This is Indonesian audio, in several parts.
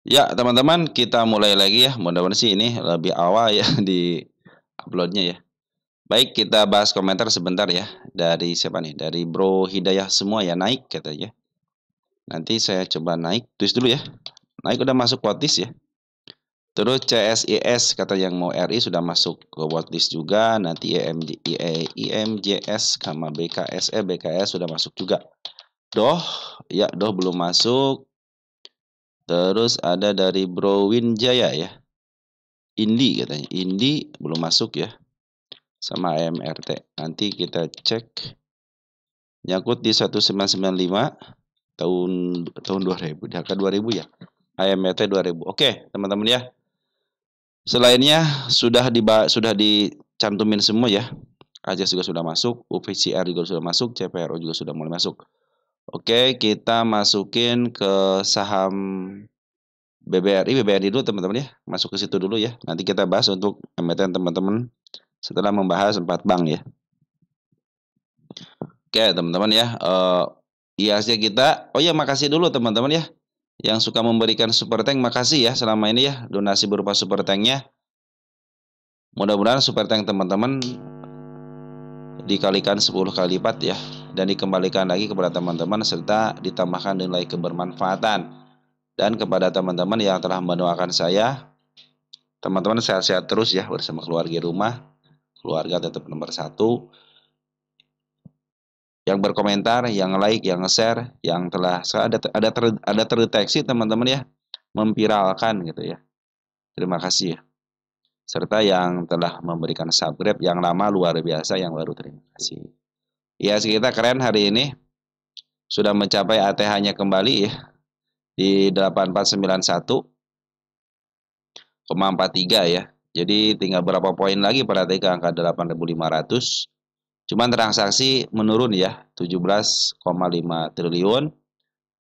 Ya, teman-teman, kita mulai lagi ya. Mudah-mudahan sih ini lebih awal ya di uploadnya ya. Baik, kita bahas komentar sebentar ya. Dari siapa nih? Dari Bro Hidayah semua ya, naik katanya. Nanti saya coba naik, tulis dulu ya. Naik udah masuk wattlist ya. Terus CSIS kata yang mau RI sudah masuk ke wattlist juga. Nanti IMJS sama BKS sudah masuk juga. Doh, ya Doh belum masuk. Terus ada dari Bro Winjaya ya. Indi katanya. Indi belum masuk ya. Sama AMRT. Nanti kita cek. Nyangkut di 1995 tahun tahun 2000, di angka 2000 ya. AMRT 2000. Oke, teman-teman ya. Selainnya sudah dicantumin semua ya. AJAS juga sudah masuk, UVCR juga sudah masuk, CPRO juga sudah mulai masuk. Oke, kita masukin ke saham BBRI dulu teman-teman ya. Masuk ke situ dulu ya. Nanti kita bahas untuk emiten teman-teman setelah membahas 4 bank ya. Oke, teman-teman ya. IHSG kita. Oh ya, makasih dulu teman-teman ya. Yang suka memberikan super tank, makasih ya selama ini ya. Donasi berupa super tanknya. Mudah-mudahan super tank teman-teman dikalikan 10 kali lipat ya. Dan dikembalikan lagi kepada teman-teman serta ditambahkan nilai kebermanfaatan. Dan kepada teman-teman yang telah mendoakan saya, teman-teman sehat-sehat terus ya bersama keluarga rumah. Keluarga tetap nomor 1. Yang berkomentar, yang like, yang share, yang telah ada terdeteksi teman-teman ya, memviralkan gitu ya. Terima kasih ya. Serta yang telah memberikan subscribe yang lama luar biasa, yang baru terima kasih. Ya, kita keren hari ini. Sudah mencapai ATH-nya kembali ya di 8491,43 ya. Jadi tinggal berapa poin lagi pada ke angka 8.500. Cuman transaksi menurun ya, 17,5 triliun.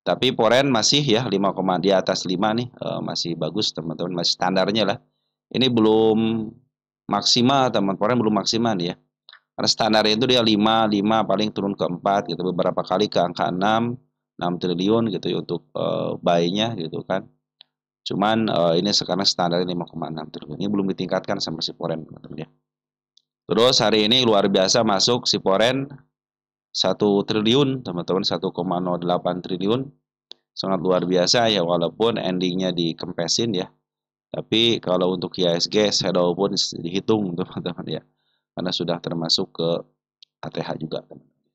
Tapi poren masih ya 5, di atas 5 nih, masih bagus teman-teman, masih standarnya lah. Ini belum maksimal teman, poren belum maksimal nih ya. Karena standarnya itu dia 5 paling turun ke 4 gitu, beberapa kali ke angka 6 triliun gitu ya untuk buy-nya gitu kan. Cuman ini sekarang standarnya 5,6 triliun. Ini belum ditingkatkan sama si poren teman-teman ya. Terus hari ini luar biasa masuk si poren 1 triliun teman-teman, 1,08 triliun. Sangat luar biasa ya, walaupun endingnya dikempesin ya. Tapi kalau untuk IHSG shadow pun dihitung teman-teman ya. Karena sudah termasuk ke ATH juga teman-teman.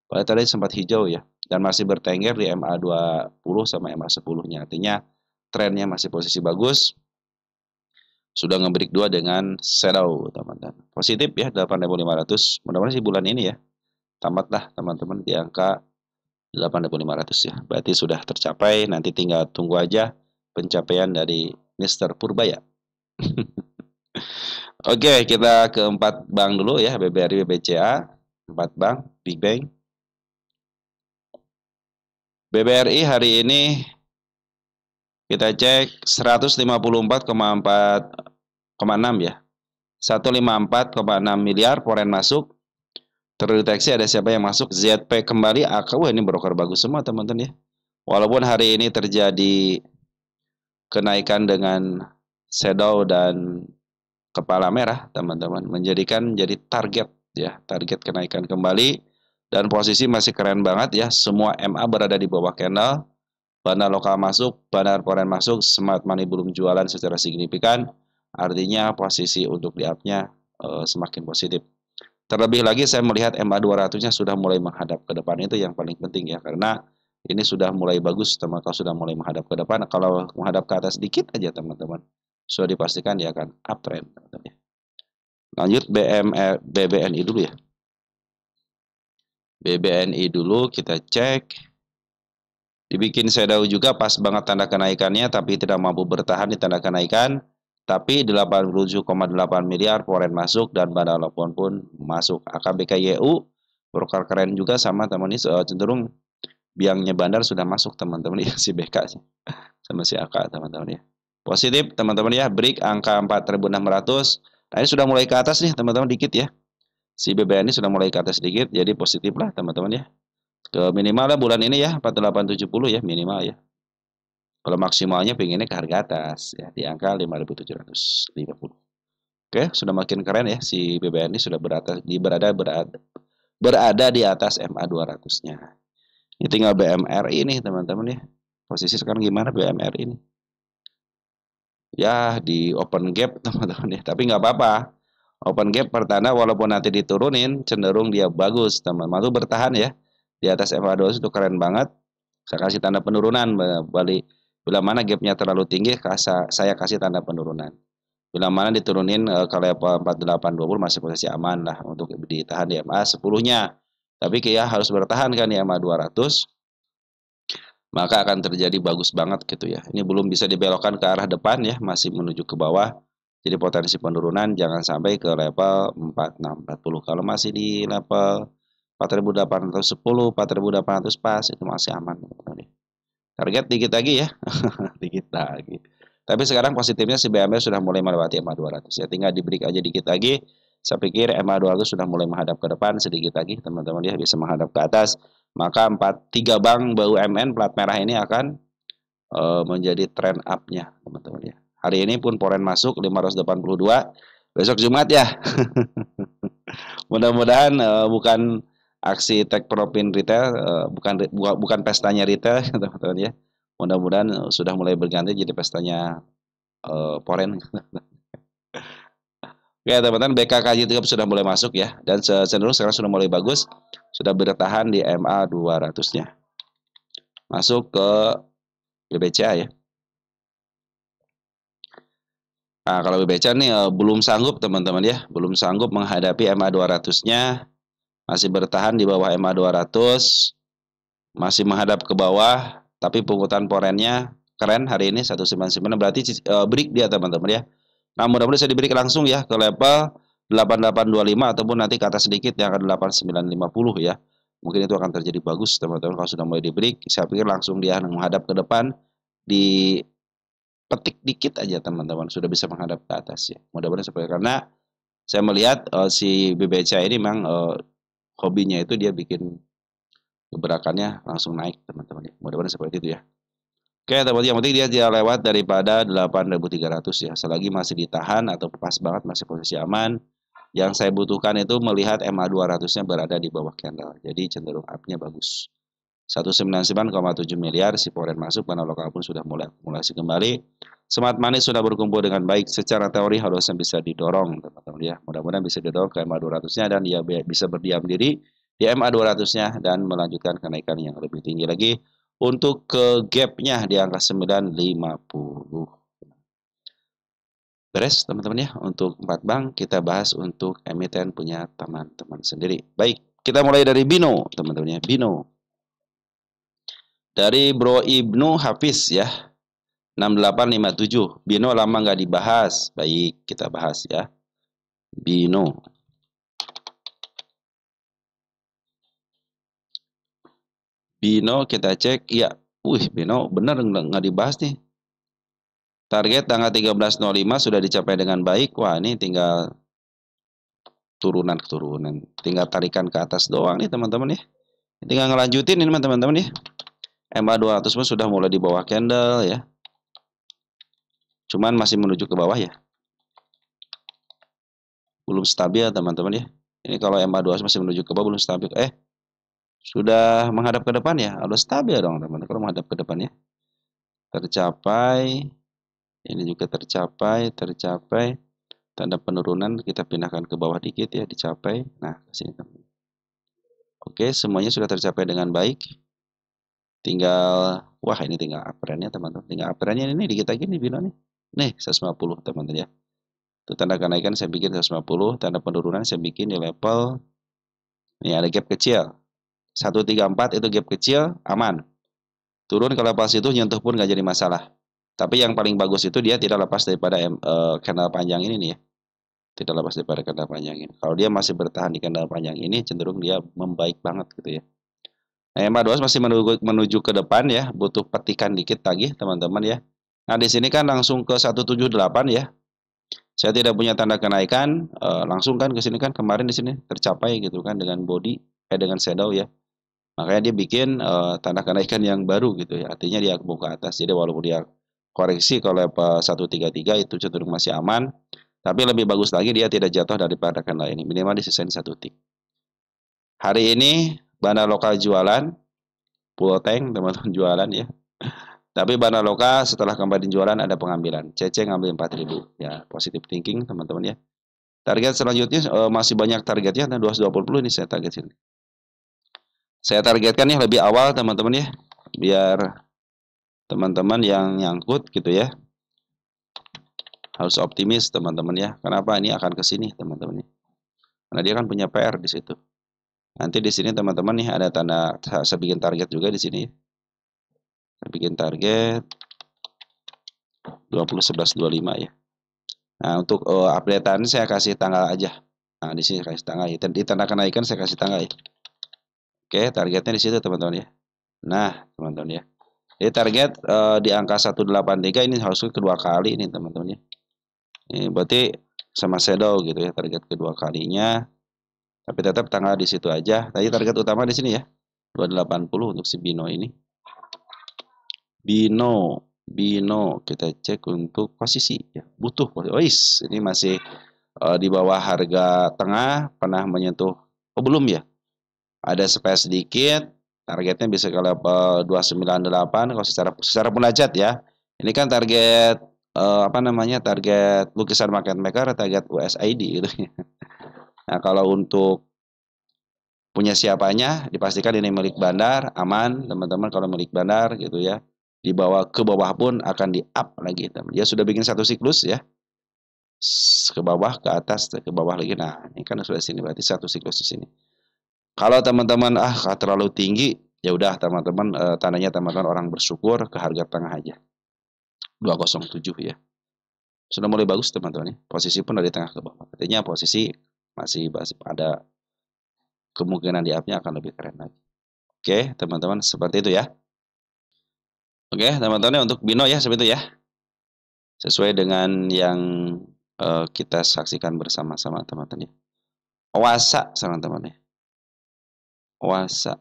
Pada tadi sempat hijau ya. Dan masih bertengger di MA20 sama MA10-nya. Artinya trennya masih posisi bagus. Sudah ngebreak 2 dengan shadow teman-teman. Positif ya 8.500. Mudah-mudahan sih bulan ini ya. Tamatlah teman-teman di angka 8.500 ya. Berarti sudah tercapai. Nanti tinggal tunggu aja pencapaian dari Mr. Purbaya. Oke, kita ke 4 bank dulu ya. BBRI, BBCA. 4 bank, Big Bank. BBRI hari ini kita cek 154,6 ya. 154,6 miliar poren masuk. Terdeteksi ada siapa yang masuk? ZP kembali. Wah, ini broker bagus semua teman-teman ya. Walaupun hari ini terjadi kenaikan dengan shadow dan kepala merah teman-teman, menjadikan jadi target ya, target kenaikan kembali. Dan posisi masih keren banget ya, semua MA berada di bawah candle, bandar lokal masuk, bandar foreign masuk, smart money belum jualan secara signifikan, artinya posisi untuk di up-nya semakin positif. Terlebih lagi saya melihat MA 200-nya sudah mulai menghadap ke depan, itu yang paling penting ya, karena ini sudah mulai bagus teman-teman, sudah mulai menghadap ke depan. Kalau menghadap ke atas sedikit aja teman-teman, sudah dipastikan dia akan uptrend teman-teman. Lanjut BBNI dulu ya. BBNI dulu kita cek. Dibikin shadow juga pas banget tanda kenaikannya, tapi tidak mampu bertahan di tanda kenaikan. Tapi 87,8 miliar foreign masuk dan bandar lokal pun masuk. AKBKYU broker keren juga sama teman ini, cenderung biangnya bandar sudah masuk teman-teman ya, si BK sih sama si AK teman-teman ya. Positif teman-teman ya, break angka 4.600. Nah, ini sudah mulai ke atas nih teman-teman dikit ya. Si BBN ini sudah mulai ke atas sedikit, jadi positif lah teman-teman ya. Ke minimal lah bulan ini ya, 4870 ya minimal ya. Kalau maksimalnya pengennya ke harga atas ya di angka 5.750. Oke, sudah makin keren ya si BBNI sudah berada di atas MA 200-nya. Ini tinggal BMRI nih teman-teman ya. Posisi sekarang gimana BMRI ini? Ya di open gap teman-teman ya. Tapi nggak apa-apa. Open gap pertanda walaupun nanti diturunin cenderung dia bagus teman-teman. Lalu bertahan ya di atas MA 200 itu keren banget. Saya kasih tanda penurunan balik. Bila mana gapnya terlalu tinggi, saya kasih tanda penurunan. Bila mana diturunin ke level 4820 masih posisi aman lah untuk ditahan di MA 10-nya. Tapi kayak harus bertahan kan di MA 200, maka akan terjadi bagus banget gitu ya. Ini belum bisa dibelokkan ke arah depan ya, masih menuju ke bawah. Jadi potensi penurunan jangan sampai ke level 4640. Kalau masih di level 4810, 4800 pas itu masih aman. Target dikit lagi ya, dikit lagi. Tapi sekarang positifnya si BMR sudah mulai melewati MA 200 ya. Tinggal di break aja dikit lagi. Saya pikir MA 200 sudah mulai menghadap ke depan sedikit lagi teman-teman ya bisa menghadap ke atas. Maka 3 bank BUMN plat merah ini akan menjadi trend up-nya teman-teman ya. Hari ini pun poren masuk 582. Besok Jumat ya. Mudah-mudahan bukan aksi take profit retail, bukan pestanya retail teman-teman ya. Mudah-mudahan sudah mulai berganti jadi pestanya poren. Oke teman-teman, BKKJ juga sudah mulai masuk ya, dan cenderung sekarang sudah mulai bagus, sudah bertahan di MA 200-nya. Masuk ke BBCA ya. Nah, kalau BBCA nih belum sanggup teman-teman ya, belum sanggup menghadapi MA 200-nya, masih bertahan di bawah MA 200, masih menghadap ke bawah, tapi pungutan porennya keren hari ini 199, berarti break dia teman-teman ya. Nah, mudah-mudahan bisa diberi langsung ya ke level 8825 ataupun nanti ke atas sedikit yang akan 8950 ya. Mungkin itu akan terjadi bagus teman-teman kalau sudah mulai di break. Saya pikir langsung dia menghadap ke depan di petik dikit aja teman-teman sudah bisa menghadap ke atas ya. Mudah-mudahan seperti karena saya melihat si BBCA ini memang hobinya itu dia bikin geberakannya langsung naik teman-teman ya. Mudah-mudahan seperti itu ya. Oke teman-teman, yang penting dia tidak lewat daripada 8.300 ya. Selagi masih ditahan atau pas banget masih posisi aman. Yang saya butuhkan itu melihat MA 200-nya berada di bawah candle. Jadi cenderung up-nya bagus. 199,7 miliar si poren masuk, karena lokal pun sudah mulai akumulasi kembali. Smart money sudah berkumpul dengan baik. Secara teori harusnya bisa didorong teman-teman ya. Mudah-mudahan bisa didorong ke MA 200-nya dan dia bisa berdiam diri di MA 200-nya dan melanjutkan kenaikan yang lebih tinggi lagi. Untuk ke gap-nya di angka 950. Beres teman-teman ya. Untuk 4 bank kita bahas untuk emiten punya teman-teman sendiri. Baik, kita mulai dari Bino teman-teman ya. Bino. Dari Bro Ibnu Hafiz ya. 6857. Bino lama nggak dibahas. Baik, kita bahas ya. Bino. Bino kita cek. Ya, Bino benar nggak dibahas nih. Target tanggal 13.05 sudah dicapai dengan baik. Wah, ini tinggal turunan. Tinggal tarikan ke atas doang nih teman-teman ya. Tinggal ngelanjutin ini teman-teman ya. MA 200 pun sudah mulai di bawah candle ya. Cuman masih menuju ke bawah ya. Belum stabil teman-teman ya. Ini kalau MA 200 masih menuju ke bawah belum stabil. Sudah menghadap ke depan ya. Harus stabil dong teman-teman kalau menghadap ke depan ya. Tercapai. Ini juga tercapai. Tanda penurunan kita pindahkan ke bawah dikit ya, dicapai. Nah, ke sini teman. Oke, semuanya sudah tercapai dengan baik. Tinggal, wah ini tinggal uptrendnya teman-teman. Tinggal uptrendnya ini dikit lagi nih Bino nih. Nih 150 teman-teman ya. Itu tanda kenaikan saya bikin 150, tanda penurunan saya bikin di level. Nih ada gap kecil. 134 itu gap kecil, aman. Turun ke level situ nyentuh pun nggak jadi masalah. Tapi yang paling bagus itu dia tidak lepas daripada candle panjang ini nih ya. Tidak lepas daripada candle panjang ini. Kalau dia masih bertahan di candle panjang ini, cenderung dia membaik banget gitu ya. Nah, MA 200 masih menuju ke depan ya, butuh petikan dikit lagi teman-teman ya. Nah, di sini kan langsung ke 178 ya. Saya tidak punya tanda kenaikan, langsung kan ke sini kan kemarin di sini tercapai gitu kan dengan body dengan shadow ya. Makanya dia bikin tanda kenaikan yang baru gitu ya. Artinya dia mau ke atas. Jadi walaupun dia koreksi kalau level 133 itu cenderung masih aman. Tapi lebih bagus lagi dia tidak jatuh daripada candle ini. Minimal disisain 1 tick. Hari ini Banda Lokal jualan. Full tank teman-teman jualan ya. Tapi Banda Lokal setelah kembali jualan ada pengambilan. CC ngambil 4.000. Ya positive thinking teman-teman ya. Target selanjutnya masih banyak targetnya. Nah 220 ini saya target sini. Saya targetkan ya lebih awal teman-teman ya. Biar teman-teman yang nyangkut gitu ya. Harus optimis teman-teman ya. Kenapa ini akan ke sini teman-teman ya. Karena dia kan punya PR di situ. Nanti di sini teman-teman nih ada tanda saya bikin target juga di sini. Saya bikin target 20.11.25 ya. Nah, untuk updatean saya kasih tanggal aja. Nah, di sini kasih tanggal ya. Di tanda kenaikan saya kasih tanggal ya. Oke, targetnya di situ teman-teman ya. Nah, teman-teman ya. Jadi target di angka 183 ini harus kedua kali ini teman-teman ya. Ini berarti sama shadow gitu ya, target kedua kalinya. Tapi tetap tanggal di situ aja. Tadi target utama di sini ya. 280 untuk si Bino ini. Bino kita cek untuk posisi ya. Butuh posisi. Ois, ini masih di bawah harga tengah, pernah menyentuh belum ya? Ada space sedikit. Targetnya bisa ke level 298 kalau secara munajat ya. Ini kan target apa namanya? Target lukisan market maker, target USID gitu. Nah, kalau untuk punya siapanya dipastikan ini milik bandar, aman teman-teman kalau milik bandar gitu ya. Dibawa ke bawah pun akan di up lagi teman. Dia sudah bikin satu siklus ya. Ke bawah, ke atas, ke bawah lagi. Nah, ini kan sudah sini berarti satu siklus di sini. Kalau teman-teman terlalu tinggi, ya udah teman-teman tandanya teman-teman orang bersyukur ke harga tengah aja. 207 ya. Sudah mulai bagus teman-teman ya. Posisi pun dari tengah ke bawah. Artinya posisi masih ada kemungkinan di up-nya akan lebih keren lagi. Oke, teman-teman seperti itu ya. Oke, teman-teman untuk Bino ya seperti itu ya. Sesuai dengan yang kita saksikan bersama-sama teman-teman ya. Owasa teman-teman ya. Owasa.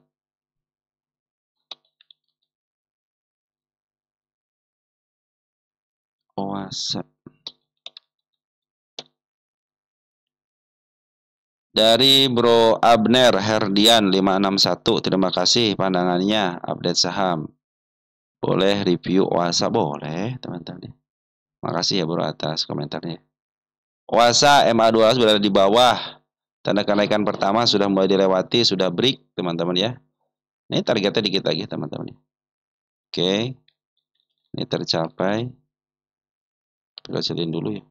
Owasa. Dari Bro Abner Herdian 561, terima kasih pandangannya, update saham. Boleh review Owasa? Boleh, teman-teman. Makasih ya Bro atas komentarnya. Owasa MA200 berada di bawah. Tanda kenaikan pertama sudah mulai dilewati, sudah break, teman-teman ya. Ini targetnya dikit lagi, teman-teman. Oke. Ini tercapai. Kita kecilin dulu ya.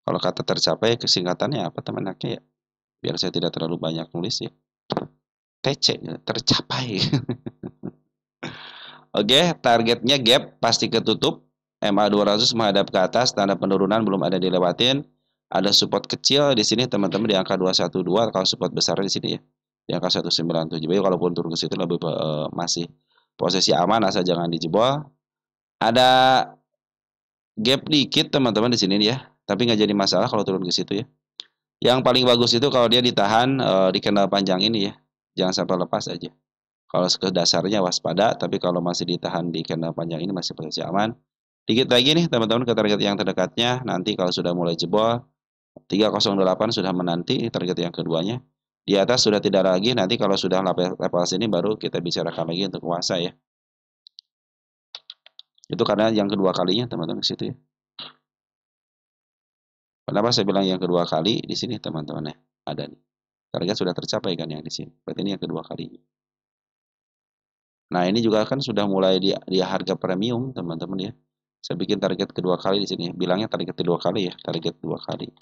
Kalau kata tercapai, kesingkatannya apa teman-teman ya? Biar saya tidak terlalu banyak nulis ya. TC, tercapai. Oke, targetnya gap pasti ketutup. MA200 menghadap ke atas, tanda penurunan belum ada dilewatin. Ada support kecil di sini teman-teman di angka 212, kalau support besar di sini ya. Di angka 197. Jadi walaupun turun ke situ lebih masih posisi aman asal jangan dijebol. Ada gap dikit teman-teman di sini ya. Tapi nggak jadi masalah kalau turun ke situ ya. Yang paling bagus itu kalau dia ditahan di candle panjang ini ya. Jangan sampai lepas aja. Kalau ke dasarnya waspada, tapi kalau masih ditahan di candle panjang ini masih posisi aman. Dikit lagi nih teman-teman ke target yang terdekatnya. Nanti kalau sudah mulai jebol, 308 sudah menanti target yang keduanya. Di atas sudah tidak lagi, nanti kalau sudah level sini baru kita bicarakan lagi untuk kuasa ya. Itu karena yang kedua kalinya teman-teman di situ ya. Kenapa saya bilang yang kedua kali di sini teman-teman ya? Ada nih. Target sudah tercapai kan yang di sini. Berarti ini yang kedua kalinya. Nah, ini juga kan sudah mulai di harga premium, teman-teman ya. Saya bikin target kedua kali di sini. Bilangnya target kedua kali ya, target dua kali.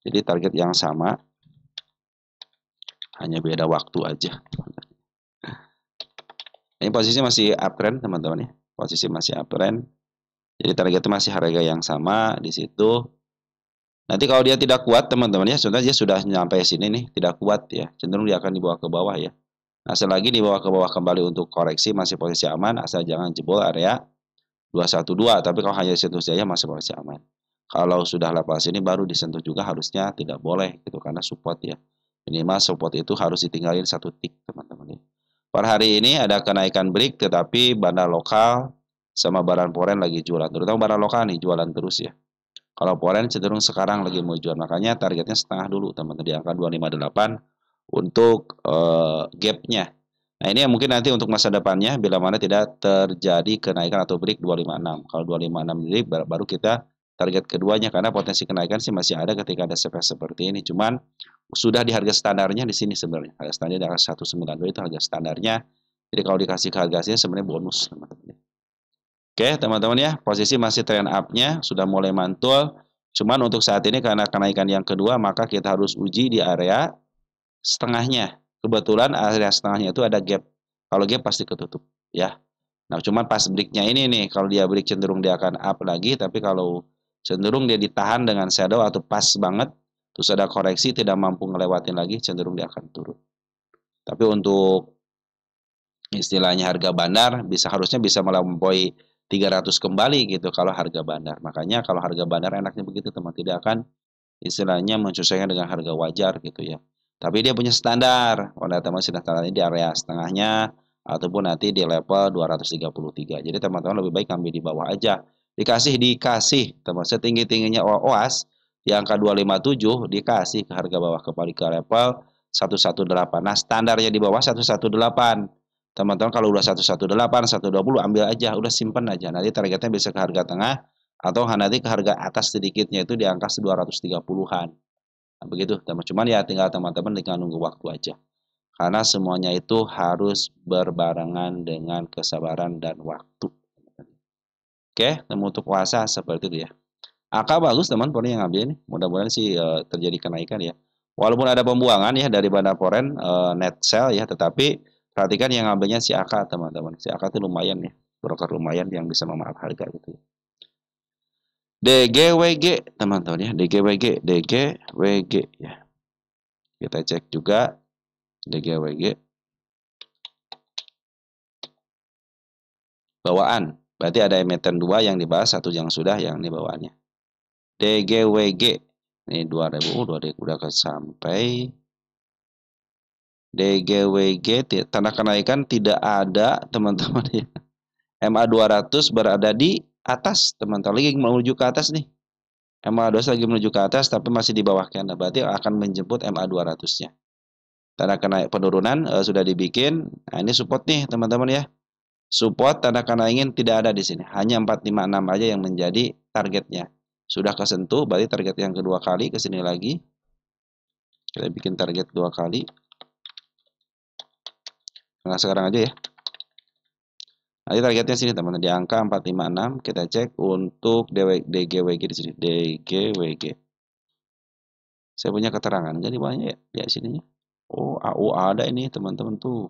Jadi target yang sama, hanya beda waktu aja. Ini posisi masih uptrend, teman-teman ya. Posisi masih uptrend. Jadi targetnya masih harga yang sama di situ. Nanti kalau dia tidak kuat, teman-teman ya, sebenarnya dia sudah nyampe sini nih, tidak kuat ya. Cenderung dia akan dibawa ke bawah ya. Nah, selagi dibawa ke bawah kembali untuk koreksi masih posisi aman, asal jangan jebol area 212, tapi kalau hanya disentuh saja masih posisi aman. Kalau sudah level sini baru disentuh juga harusnya tidak boleh gitu karena support ya. Minimal support itu harus ditinggalin 1 tick teman-teman ya. Per hari ini ada kenaikan break, tetapi bandar lokal sama barang foreign lagi jualan. Terutama barang lokal nih jualan terus ya. Kalau foreign cenderung sekarang lagi mau jual. Makanya targetnya setengah dulu teman-teman di angka 258 untuk gapnya. Nah ini yang mungkin nanti untuk masa depannya bila mana tidak terjadi kenaikan atau break 256. Kalau 256 break baru kita target keduanya, karena potensi kenaikan sih masih ada ketika ada seperti ini. Cuman sudah di harga standarnya di sini sebenarnya. Harga standar di harga 192 itu harga standarnya. Jadi kalau dikasih ke harganya sebenarnya bonus teman-teman. Oke teman-teman ya, posisi masih trend up-nya sudah mulai mantul. Cuman untuk saat ini karena kenaikan yang kedua maka kita harus uji di area setengahnya. Kebetulan area setengahnya itu ada gap. Kalau gap pasti ketutup ya. Nah, cuman pas breaknya ini nih, kalau dia break cenderung dia akan up lagi, tapi kalau cenderung dia ditahan dengan shadow atau pas banget, terus ada koreksi tidak mampu ngelewatin lagi, cenderung dia akan turun. Tapi untuk istilahnya harga bandar harusnya bisa melampaui 300 kembali gitu kalau harga bandar. Makanya kalau harga bandar enaknya begitu teman, tidak akan istilahnya menyesuaikan dengan harga wajar gitu ya. Tapi dia punya standar. Kalau teman sudah standar ini di area setengahnya ataupun nanti di level 233. Jadi teman-teman lebih baik ambil di bawah aja. Dikasih teman setinggi-tingginya OAS di angka 257 dikasih ke harga bawah kembali ke level 118. Nah, standarnya di bawah 118. Teman-teman kalau udah 118, 120 ambil aja, udah simpen aja. Nanti targetnya bisa ke harga tengah atau nanti ke harga atas sedikitnya itu di angka 230-an. Nah, begitu teman. Cuman ya tinggal teman-teman tinggal nunggu waktu aja. Karena semuanya itu harus berbarengan dengan kesabaran dan waktu. Oke, untuk puasa seperti itu ya. Angka bagus teman, pokoknya yang ngambil ini. Mudah-mudahan sih terjadi kenaikan ya. Walaupun ada pembuangan ya dari bandar foreign net sell ya, tetapi perhatikan yang ngambilnya si AK teman-teman. Si AK itu lumayan ya, broker lumayan yang bisa memaaf harga gitu ya. DGWG teman-teman ya, DGWG ya. Kita cek juga DGWG bawaan. Berarti ada emiten 2 yang dibahas, satu yang sudah, yang ini bawaannya. DGWG ini 2000 udah sampai. DGWG tanda kenaikan tidak ada teman-teman ya. MA 200 berada di atas teman-teman, lagi menuju ke atas nih. MA 200 lagi menuju ke atas tapi masih di bawah candle, berarti akan menjemput MA 200-nya. Tanda kenaik penurunan sudah dibikin. Nah, ini support nih teman-teman ya. Support tanda kenaikan tidak ada di sini. Hanya 456 aja yang menjadi targetnya. Sudah kesentuh, berarti target yang kedua kali ke sini lagi. Kita bikin target 2 kali. Nah, sekarang aja ya. Nanti targetnya sini teman-teman di angka 456. Kita cek untuk DGWG di sini. DGWG. Saya punya keterangan jadi banyak ya di sininya. Oh, AU ada ini teman-teman tuh.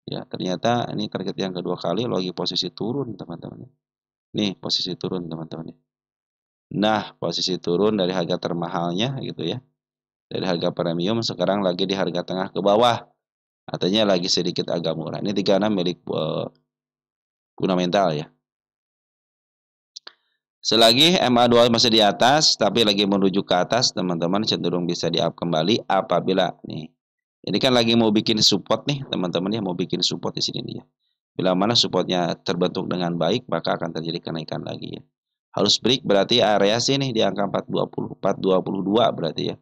Ya, ternyata ini target yang kedua kali lagi posisi turun teman-teman. Nih, posisi turun teman-teman. Nah, posisi turun dari harga termahalnya gitu ya. Dari harga premium sekarang lagi di harga tengah ke bawah. Artinya lagi sedikit agak murah. Ini 36 milik fundamental ya. Selagi MA2 masih di atas tapi lagi menuju ke atas, teman-teman cenderung bisa di up kembali apabila nih. Ini kan lagi mau bikin support nih, teman-teman ya, mau bikin support di sini nih ya. Bila mana supportnya terbentuk dengan baik, maka akan terjadi kenaikan lagi ya. Harus break berarti area sini di angka 420, 422 berarti ya.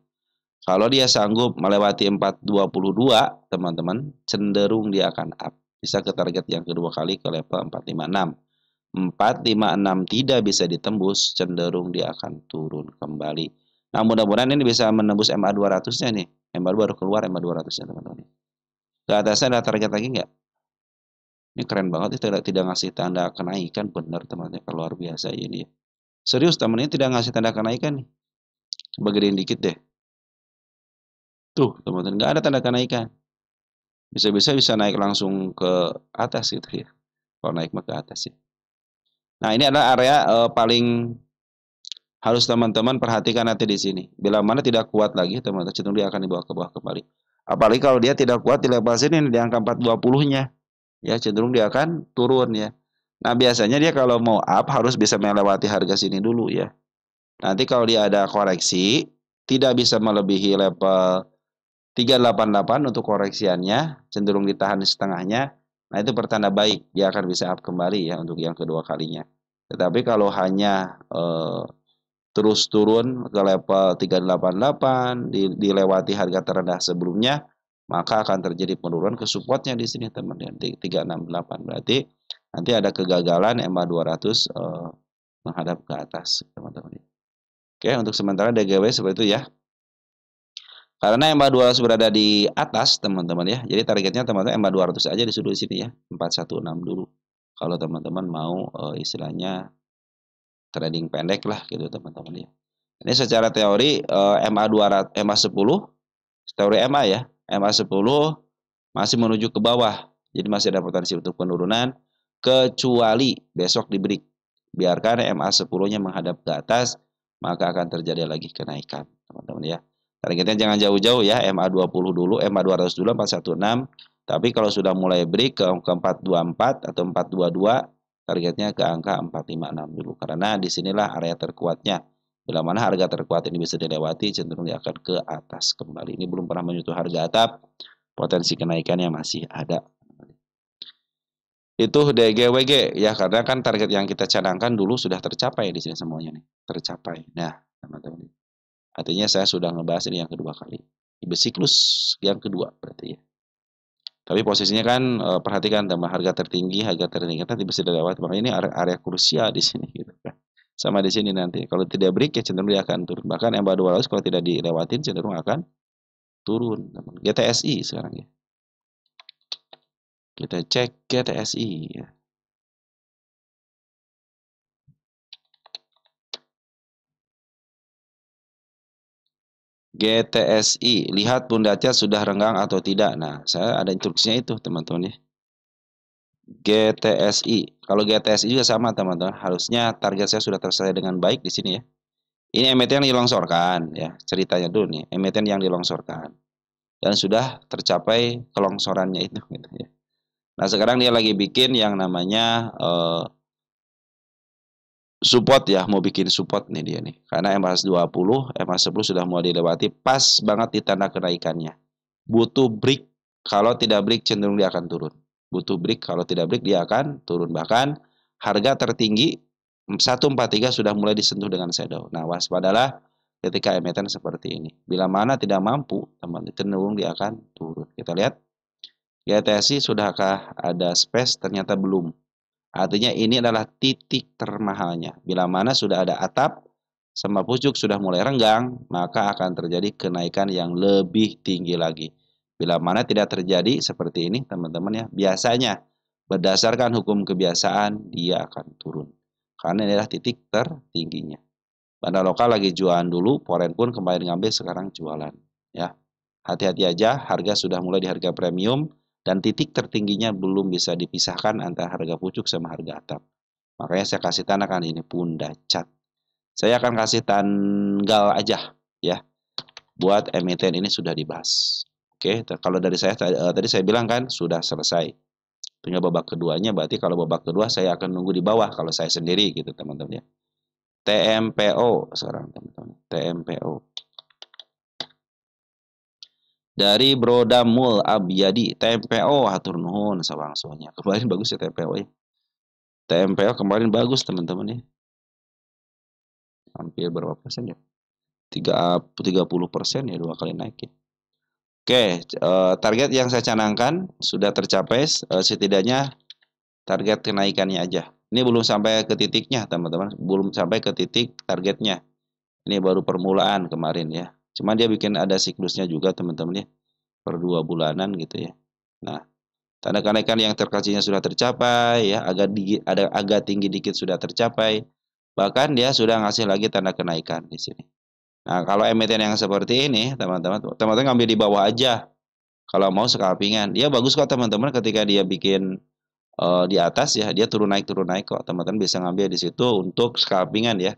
Kalau dia sanggup melewati 422, teman-teman, cenderung dia akan up. Bisa ke target yang kedua kali ke level 456. 456 tidak bisa ditembus, cenderung dia akan turun kembali. Nah, mudah-mudahan ini bisa menembus MA 200-nya nih. MA baru keluar MA 200-nya, teman-teman. Ke atasnya ada target lagi nggak? Ini keren banget, tidak ngasih tanda kenaikan, benar teman-teman, luar biasa ini ya. Serius, teman ini tidak ngasih tanda kenaikan nih. Coba gedein dikit deh. Tuh, teman-teman, nggak ada tanda kenaikan. Bisa-bisa bisa naik langsung ke atas gitu ya. Kalau naik ke atas ya. Nah, ini adalah area paling harus teman-teman perhatikan nanti di sini. Bila mana tidak kuat lagi, teman-teman cenderung dia akan dibawa ke bawah kembali. Apalagi kalau dia tidak kuat di level sini di angka 420-nya. Ya, cenderung dia akan turun ya. Nah, biasanya dia kalau mau up harus bisa melewati harga sini dulu ya. Nanti kalau dia ada koreksi, tidak bisa melebihi level 388 untuk koreksiannya, cenderung ditahan di setengahnya. Nah, itu pertanda baik, dia akan bisa up kembali ya untuk yang kedua kalinya. Tetapi kalau hanya terus turun ke level 388, dilewati harga terendah sebelumnya, maka akan terjadi penurunan ke supportnya di sini teman-teman, 368. Berarti nanti ada kegagalan MA 200 menghadap ke atas teman-teman. Oke, untuk sementara DGW seperti itu ya. Karena MA 200 berada di atas teman-teman ya. Jadi targetnya teman-teman MA 200 aja disuruh di sini ya, 416 dulu. Kalau teman-teman mau istilahnya trading pendek lah gitu teman-teman ya. Ini secara teori MA 200 MA 10 teori MA ya. MA 10 masih menuju ke bawah. Jadi masih ada potensi untuk penurunan kecuali besok di break. Biarkan MA 10-nya menghadap ke atas, maka akan terjadi lagi kenaikan, teman-teman ya. Targetnya jangan jauh-jauh ya, MA 20 dulu, MA 200 dulu 416. Tapi kalau sudah mulai break ke 424 atau 422, targetnya ke angka 456 dulu. Karena disinilah area terkuatnya. Bila mana harga terkuat ini bisa dilewati, cenderung dia akan ke atas kembali. Ini belum pernah menyentuh harga atap, potensi kenaikannya masih ada. Itu DGWG ya, karena kan target yang kita cadangkan dulu sudah tercapai di sini semuanya nih, tercapai. Nah, teman-teman. Artinya saya sudah ngebahas ini yang kedua kali. Di siklus yang kedua berarti ya. Tapi posisinya kan perhatikan teman, harga tertinggi nanti bisa dilewati. Makanya ini area krusial di sini gitu kan. Sama di sini nanti. Kalau tidak break ya cenderung dia akan turun. Bahkan MA 200 kalau tidak dilewatin cenderung akan turun. GTSI sekarang ya. Kita cek GTSI ya. GTSI, lihat pundaknya sudah renggang atau tidak. Nah, saya ada instruksinya itu, teman-teman ya. GTSI. Kalau GTSI juga sama, teman-teman. Harusnya target saya sudah terselesai dengan baik di sini ya. Ini emiten yang dilongsorkan ya. Ceritanya dulu nih, emiten yang dilongsorkan. Dan sudah tercapai kelongsorannya itu gitu ya. Nah, sekarang dia lagi bikin yang namanya support ya, mau bikin support nih dia nih. Karena MA20, MA10 sudah mau dilewati, pas banget di tanda kenaikannya. Butuh break, kalau tidak break cenderung dia akan turun. Butuh break, kalau tidak break dia akan turun. Bahkan harga tertinggi 143 sudah mulai disentuh dengan shadow. Nah, waspadalah ketika emiten seperti ini. Bila mana tidak mampu, teman, cenderung dia akan turun. Kita lihat, GTSI sudahkah ada space? Ternyata belum. Artinya ini adalah titik termahalnya. Bila mana sudah ada atap sama pucuk sudah mulai renggang, maka akan terjadi kenaikan yang lebih tinggi lagi. Bila mana tidak terjadi seperti ini, teman-teman ya, biasanya berdasarkan hukum kebiasaan dia akan turun. Karena ini adalah titik tertingginya. Bandar lokal lagi jualan dulu, foreign pun kembali ngambil sekarang jualan. Ya, hati-hati aja, harga sudah mulai di harga premium dan titik tertingginya belum bisa dipisahkan antara harga pucuk sama harga atap. Makanya saya kasih tanda ini pundak cat. Saya akan kasih tanggal aja ya, buat emiten ini sudah dibahas. Oke, kalau dari saya tadi saya bilang kan sudah selesai. Tinggal babak keduanya, berarti kalau babak kedua saya akan nunggu di bawah kalau saya sendiri gitu teman-teman ya. TMPO sekarang teman-teman. TMPO. Dari Brodamul Abiyadi, TMPO hatur nuhun sawangsonya. Kemarin bagus ya TMPO ya. TMPO kemarin bagus teman-teman ya. Hampir berapa persen ya? 30% ya, 2 kali naik ya. Oke, target yang saya canangkan sudah tercapai, setidaknya target kenaikannya aja. Ini belum sampai ke titiknya teman-teman, belum sampai ke titik targetnya. Ini baru permulaan kemarin ya. Cuma dia bikin ada siklusnya juga teman-teman ya. Per 2 bulanan gitu ya. Nah, tanda kenaikan yang terkasihnya sudah tercapai ya, agak tinggi dikit sudah tercapai. Bahkan dia sudah ngasih lagi tanda kenaikan di sini. Nah, kalau emiten yang seperti ini, teman-teman ngambil di bawah aja. Kalau mau scalpingan, dia bagus kok teman-teman ketika dia bikin di atas ya, dia turun naik kok. Teman-teman bisa ngambil di situ untuk scalpingan ya.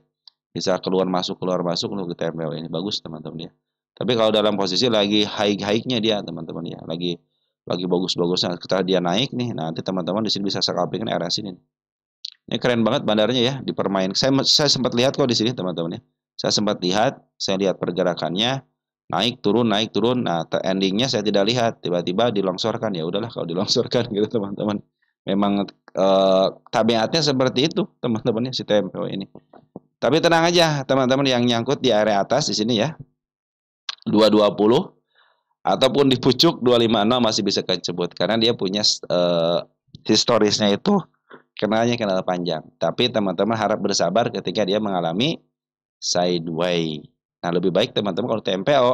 Bisa keluar masuk untuk TMPO ini bagus teman-teman ya. Tapi kalau dalam posisi lagi high-nya dia teman-teman ya, lagi bagus-bagusnya, ketika dia naik nih, nanti teman-teman di sini bisa scalping area sini. Ini keren banget bandarnya ya, dipermain. Saya sempat lihat kok di sini teman-teman ya. Saya sempat lihat, saya lihat pergerakannya naik turun. Nah, endingnya saya tidak lihat, tiba-tiba dilongsorkan. Ya udahlah kalau dilongsorkan gitu teman-teman. Memang tabiatnya seperti itu teman-teman ya si TMPO ini. Tapi tenang aja teman-teman yang nyangkut di area atas di sini ya. 220 ataupun di pucuk 250 masih bisa kecebut karena dia punya historisnya itu kenalnya kenal panjang. Tapi teman-teman harap bersabar ketika dia mengalami sideway. Nah, lebih baik teman-teman kalau TMPO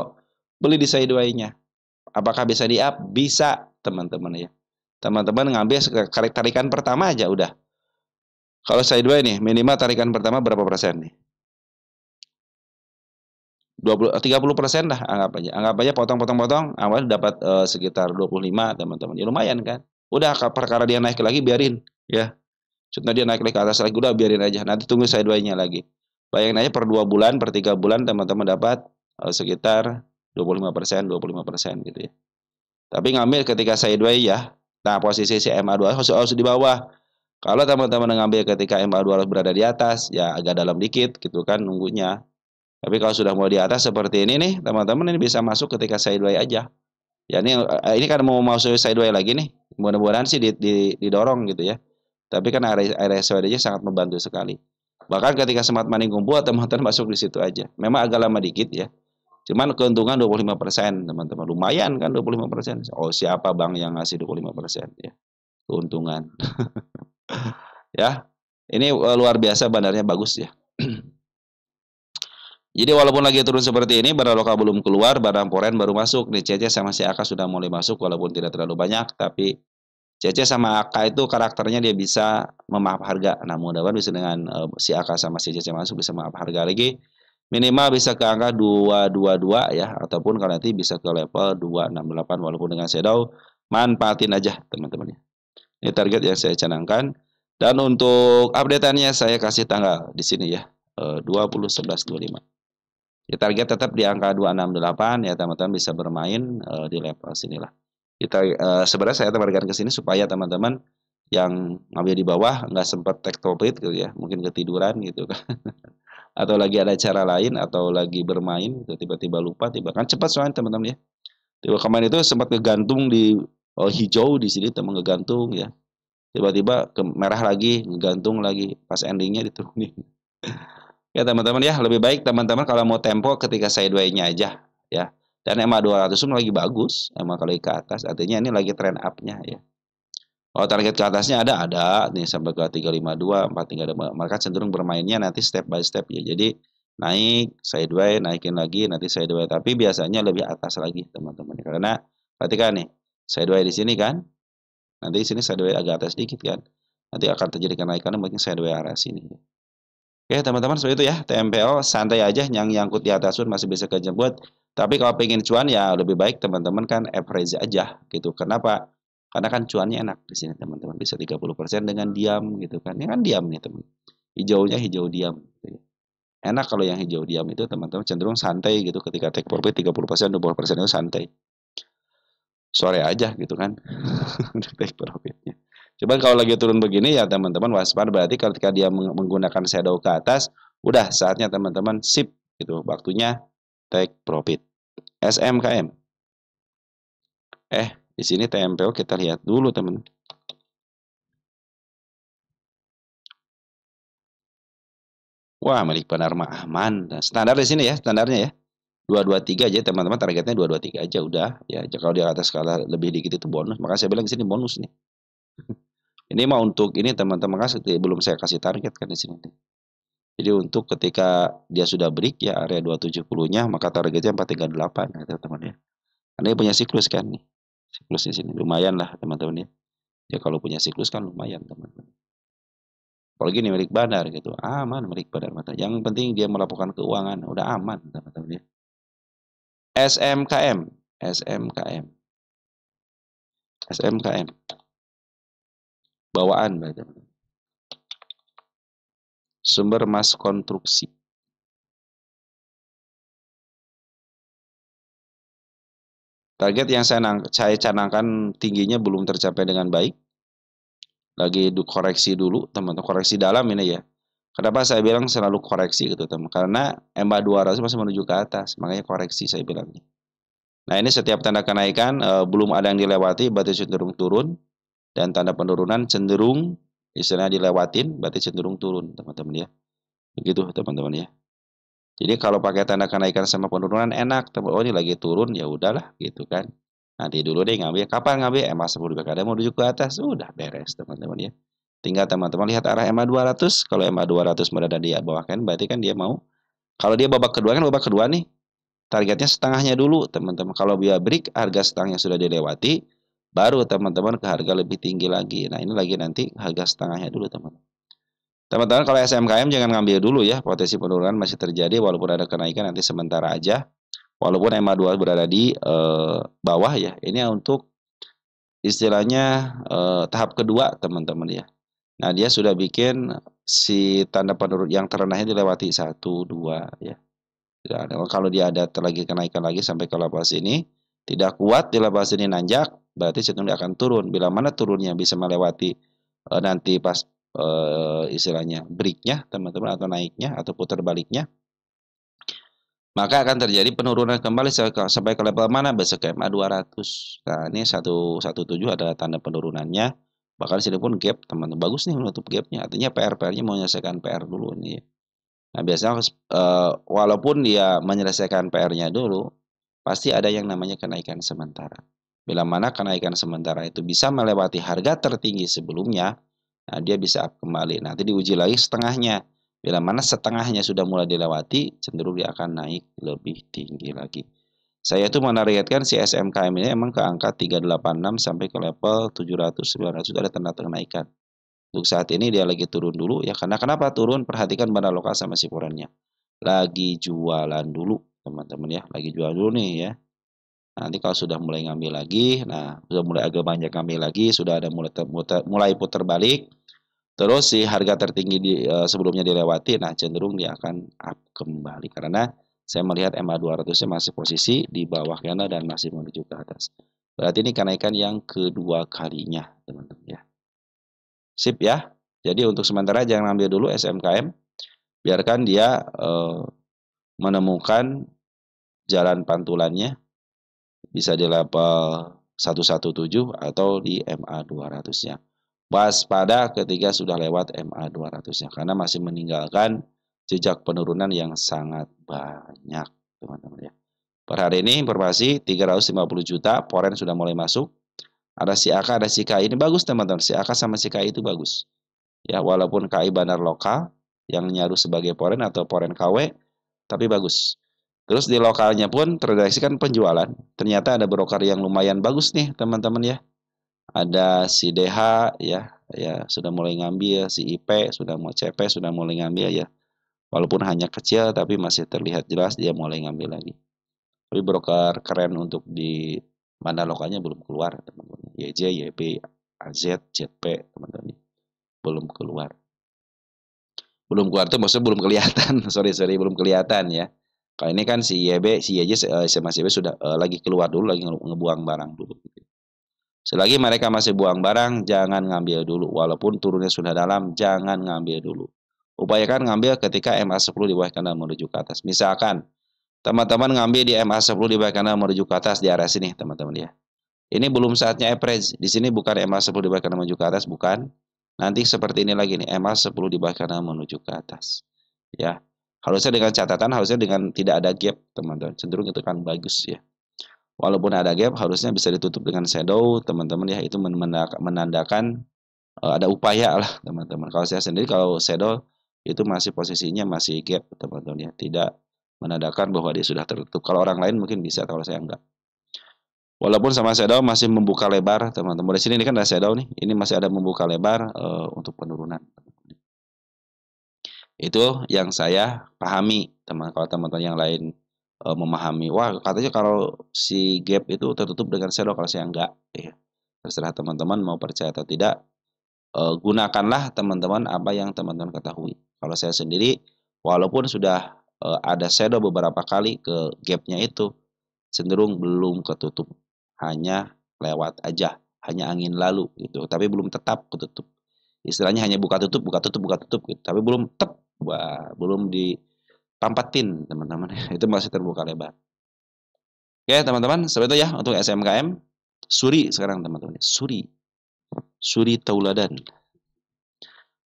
beli di sideway-nya. Apakah bisa di up? Bisa, teman-teman ya. Teman-teman ngambil tarikan pertama aja udah. Kalau sideway nih, minimal tarikan pertama berapa persen nih? 30% lah anggap aja. Anggap aja potong-potong-potong, awal dapat sekitar 25 teman-teman. Ya lumayan kan. Udah perkara dia naik lagi biarin ya. Contohnya dia naik lagi ke atas lagi udah biarin aja. Nanti tunggu sideway-nya lagi. Bayangin aja per 2 bulan, per 3 bulan teman-teman dapat sekitar 25% gitu ya. Tapi ngambil ketika sideway ya. Nah, posisi si MA2 harus di bawah. Kalau teman-teman ngambil ketika MA2 berada di atas, ya agak dalam dikit gitu kan nunggunya. Tapi kalau sudah mau di atas seperti ini nih, teman-teman ini bisa masuk ketika sideway aja. Ya ini kan mau masuk sideway lagi nih. Mudah-mudahan sih didorong gitu ya. Tapi kan area SWD-nya sangat membantu sekali. Bahkan ketika smart money kumpul, teman-teman masuk di situ aja. Memang agak lama dikit ya. Cuman keuntungan 25%, teman-teman. Lumayan kan 25%. Oh, siapa Bang yang ngasih 25% ya? Keuntungan. Ya. Ini luar biasa bandarnya bagus ya. Jadi walaupun lagi turun seperti ini, barang lokal belum keluar, barang foreign baru masuk. Nih CC sama si AK sudah mulai masuk walaupun tidak terlalu banyak, tapi CC sama AK itu karakternya dia bisa memaaf harga. Nah, mudah-mudahan bisa dengan si AK sama si CC masuk bisa memaaf harga lagi. Minimal bisa ke angka 222 ya, ataupun kalau nanti bisa ke level 268 walaupun dengan shadow. Manfaatin aja teman-teman. Ini target yang saya canangkan. Dan untuk update-annya saya kasih tanggal di sini ya, 20/11/25. Ya, target tetap di angka 268 ya teman-teman bisa bermain di level sinilah. Kita sebenarnya saya tawarkan ke sini supaya teman-teman yang ngambil di bawah nggak sempat take profit gitu ya, mungkin ketiduran gitu kan. Atau lagi ada cara lain atau lagi bermain gitu, tiba-tiba lupa, tiba kan cepat soalnya teman-teman ya. Tiba kemarin itu sempat ngegantung di hijau di sini teman ngegantung ya. Tiba-tiba ke merah lagi, ngegantung lagi, pas endingnya diturunin. Ya teman-teman ya, lebih baik teman-teman kalau mau tempo ketika sideway-nya aja ya. Dan EMA 200 pun lagi bagus, EMA kali ke atas, artinya ini lagi trend up-nya ya. Kalau target ke atasnya ada nih sampai ke 352, 432, maka cenderung bermainnya nanti step by step ya. Jadi naik sideway, naikin lagi, nanti sideway, tapi biasanya lebih atas lagi teman-teman. Karena perhatikan nih, sideway di sini kan, nanti di sini sideway agak atas dikit kan, nanti akan terjadi kenaikan mungkin sideway arah sini. Oke teman-teman seperti itu ya, TMPO santai aja, yang nyangkut di atas pun masih bisa kejebot. Tapi kalau pengen cuan ya lebih baik teman-teman kan average aja gitu. Kenapa? Karena kan cuannya enak di sini teman-teman, bisa 30% dengan diam gitu kan. Ini kan diam nih teman. Hijaunya hijau diam gitu ya. Enak kalau yang hijau diam itu teman-teman cenderung santai gitu, ketika take profit 30%, 20% itu santai. Sore aja gitu kan. Take profitnya. Coba kalau lagi turun begini ya teman-teman waspada, berarti ketika dia menggunakan shadow ke atas, udah saatnya teman-teman sip gitu, waktunya take profit. SMKM. Di sini TMPO kita lihat dulu teman. Wah, milik benar mah aman. Nah, standar di sini ya, standarnya ya. 223 aja teman-teman, targetnya 223 aja udah ya. Kalau di atas skala lebih dikit itu bonus, maka saya bilang di sini bonus nih. Ini mah untuk ini teman-teman kasih belum saya kasih target kan di sini. Jadi untuk ketika dia sudah break ya area 270-nya, maka targetnya 438 ya teman-teman ya. Karena dia punya siklus kan nih. Siklus di sini lumayan lah teman-teman ya. Ya kalau punya siklus kan lumayan teman-teman. Apalagi ini milik bandar gitu, aman milik bandar mata. Yang penting dia melaporkan keuangan, udah aman teman-teman ya. SMKM, SMKM, SMKM. Bawaan teman-teman. Sumber Mas Konstruksi. Target yang saya canangkan tingginya belum tercapai dengan baik. Lagi koreksi dulu, teman-teman. Koreksi dalam ini ya. Kenapa saya bilang selalu koreksi gitu teman? Karena EMA 200 masih menuju ke atas, makanya koreksi saya bilangnya. Nah ini setiap tanda kenaikan belum ada yang dilewati berarti cenderung turun, dan tanda penurunan cenderung istilahnya dilewatin berarti cenderung turun teman-teman ya. Begitu teman-teman ya. Jadi kalau pakai tanda kenaikan sama penurunan enak, teman. Oh ini lagi turun ya udahlah gitu kan. Nanti dulu deh ngambil. Kapan ngambil? EMA 10 BKD mau menuju ke atas, udah beres teman-teman ya. Tinggal teman-teman lihat arah EMA 200. Kalau EMA 200 berada di bawah kan berarti kan dia mau. Kalau dia babak kedua kan babak kedua nih. Targetnya setengahnya dulu teman-teman. Kalau dia break harga setengahnya sudah dilewati, baru teman-teman ke harga lebih tinggi lagi. Nah ini lagi nanti harga setengahnya dulu teman-teman. Teman-teman kalau SMKM jangan ngambil dulu ya. Potensi penurunan masih terjadi walaupun ada kenaikan nanti sementara aja. Walaupun EMA 2 berada di bawah ya. Ini untuk istilahnya tahap kedua teman-teman ya. Nah dia sudah bikin si tanda penurun yang terendahnya dilewati 1, 2 ya. Kalau dia ada lagi kenaikan lagi sampai ke level sini, tidak kuat di level sini nanjak, berarti cenderung dia akan turun. Bila mana turunnya bisa melewati nanti pas istilahnya breaknya teman-teman atau naiknya atau putar baliknya, maka akan terjadi penurunan kembali sampai ke level mana? Besok ke MA 200. Nah, ini 117 adalah tanda penurunannya. Bahkan sini pun gap, teman-teman. Bagus nih menutup gapnya. Artinya PR-nya mau menyelesaikan PR dulu nih. Nah, biasanya walaupun dia menyelesaikan PR-nya dulu, pasti ada yang namanya kenaikan sementara. Bila mana kenaikan sementara itu bisa melewati harga tertinggi sebelumnya, nah dia bisa up kembali. Nanti diuji lagi setengahnya. Bila mana setengahnya sudah mulai dilewati, cenderung dia akan naik lebih tinggi lagi. Saya itu menargetkan si SMKM ini emang ke angka 386 sampai ke level 700 900 ada tanda kenaikan. Untuk saat ini dia lagi turun dulu ya. Karena kenapa turun? Perhatikan bandar lokal sama siporannya. Lagi jualan dulu, teman-teman ya. Lagi jual dulu nih ya. Nanti kalau sudah mulai ngambil lagi, nah sudah mulai agak banyak ngambil lagi, sudah ada mulai putar balik. Terus si harga tertinggi sebelumnya dilewati, nah cenderung dia akan up kembali karena saya melihat MA 200-nya masih posisi di bawah kanan dan masih menuju ke atas. Berarti ini kenaikan yang kedua kalinya, teman-teman ya. Sip ya. Jadi untuk sementara jangan ambil dulu SMKM, biarkan dia menemukan jalan pantulannya bisa di level 117 atau di MA 200-nya. Waspada ketika sudah lewat MA 200-nya karena masih meninggalkan jejak penurunan yang sangat banyak, teman-teman ya. Per hari ini informasi 350 juta, poren sudah mulai masuk. Ada si AK, ada si KI. Ini bagus, teman-teman. Si AK sama si KI itu bagus. Ya, walaupun KI bandar lokal yang nyaru sebagai poren atau poren KW, tapi bagus. Terus di lokalnya pun terdeteksikan penjualan. Ternyata ada broker yang lumayan bagus nih, teman-teman ya. Ada si DH ya, ya sudah mulai ngambil, si IP sudah mau CP sudah mulai ngambil ya. Walaupun hanya kecil tapi masih terlihat jelas dia mulai ngambil lagi. Tapi broker keren untuk di mana lokalnya belum keluar, teman-teman. YJ, YP, AZ, ZP, teman-teman. Belum keluar. Belum keluar tuh maksudnya belum kelihatan. Sorry, belum kelihatan ya. Kalau ini kan si YB, si YJ sama si YB sudah lagi keluar dulu, lagi ngebuang barang dulu. Selagi mereka masih buang barang, jangan ngambil dulu. Walaupun turunnya sudah dalam, jangan ngambil dulu. Upayakan ngambil ketika MA10 di bawah kanan menuju ke atas. Misalkan, teman-teman ngambil di MA10 di bawah kanan menuju ke atas di area sini, teman-teman ya. Ini belum saatnya average. Di sini bukan MA10 di bawah kanan menuju ke atas, bukan. Nanti seperti ini lagi nih, MA10 di bawah kanan menuju ke atas. Ya, harusnya dengan catatan, harusnya dengan tidak ada gap, teman-teman. Cenderung itu kan bagus ya. Walaupun ada gap, harusnya bisa ditutup dengan shadow, teman-teman ya. Itu menandakan ada upaya lah, teman-teman. Kalau saya sendiri, kalau shadow itu masih posisinya masih gap, teman-teman ya. Tidak menandakan bahwa dia sudah tertutup. Kalau orang lain mungkin bisa, kalau saya enggak. Walaupun sama shadow masih membuka lebar, teman-teman. Di sini ini kan ada shadow nih. Ini masih ada membuka lebar untuk penurunan. Itu yang saya pahami, teman. Kalau teman-teman yang lain memahami, wah katanya kalau si gap itu tertutup dengan shadow, kalau saya enggak, ya. Terserah teman-teman mau percaya atau tidak. Gunakanlah teman-teman apa yang teman-teman ketahui. Kalau saya sendiri, walaupun sudah ada shadow beberapa kali ke gapnya itu, cenderung belum ketutup, hanya lewat aja, hanya angin lalu gitu, tapi belum tetap ketutup. Istilahnya hanya buka tutup, buka tutup, buka tutup gitu, tapi belum tep Wah, belum ditampatin teman-teman. Itu masih terbuka lebar. Oke teman-teman, seperti itu ya untuk SMKM. Suri sekarang teman-teman. Suri Tauladan.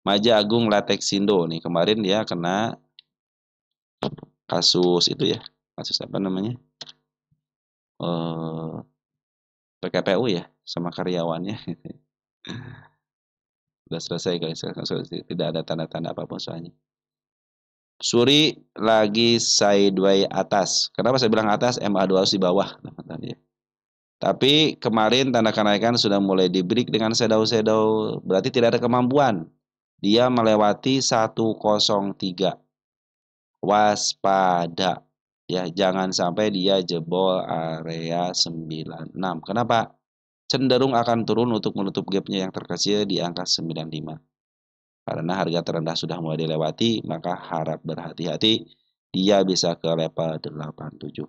Maja Agung Latexindo nih, kemarin dia kena kasus itu ya. Kasus apa namanya? PKPU ya sama karyawannya. Sudah selesai guys, tidak ada tanda-tanda apapun soalnya. Suri lagi sideway atas. Kenapa saya bilang atas? MA2 harus di bawah, teman-teman ya. Tapi kemarin tanda kenaikan sudah mulai di-break dengan shadow-shadow, berarti tidak ada kemampuan. Dia melewati 103. Waspada. Ya, jangan sampai dia jebol area 96. Kenapa? Cenderung akan turun untuk menutup gapnya yang terkecil di angka 95. Karena harga terendah sudah mulai dilewati, maka harap berhati-hati, dia bisa ke level 87.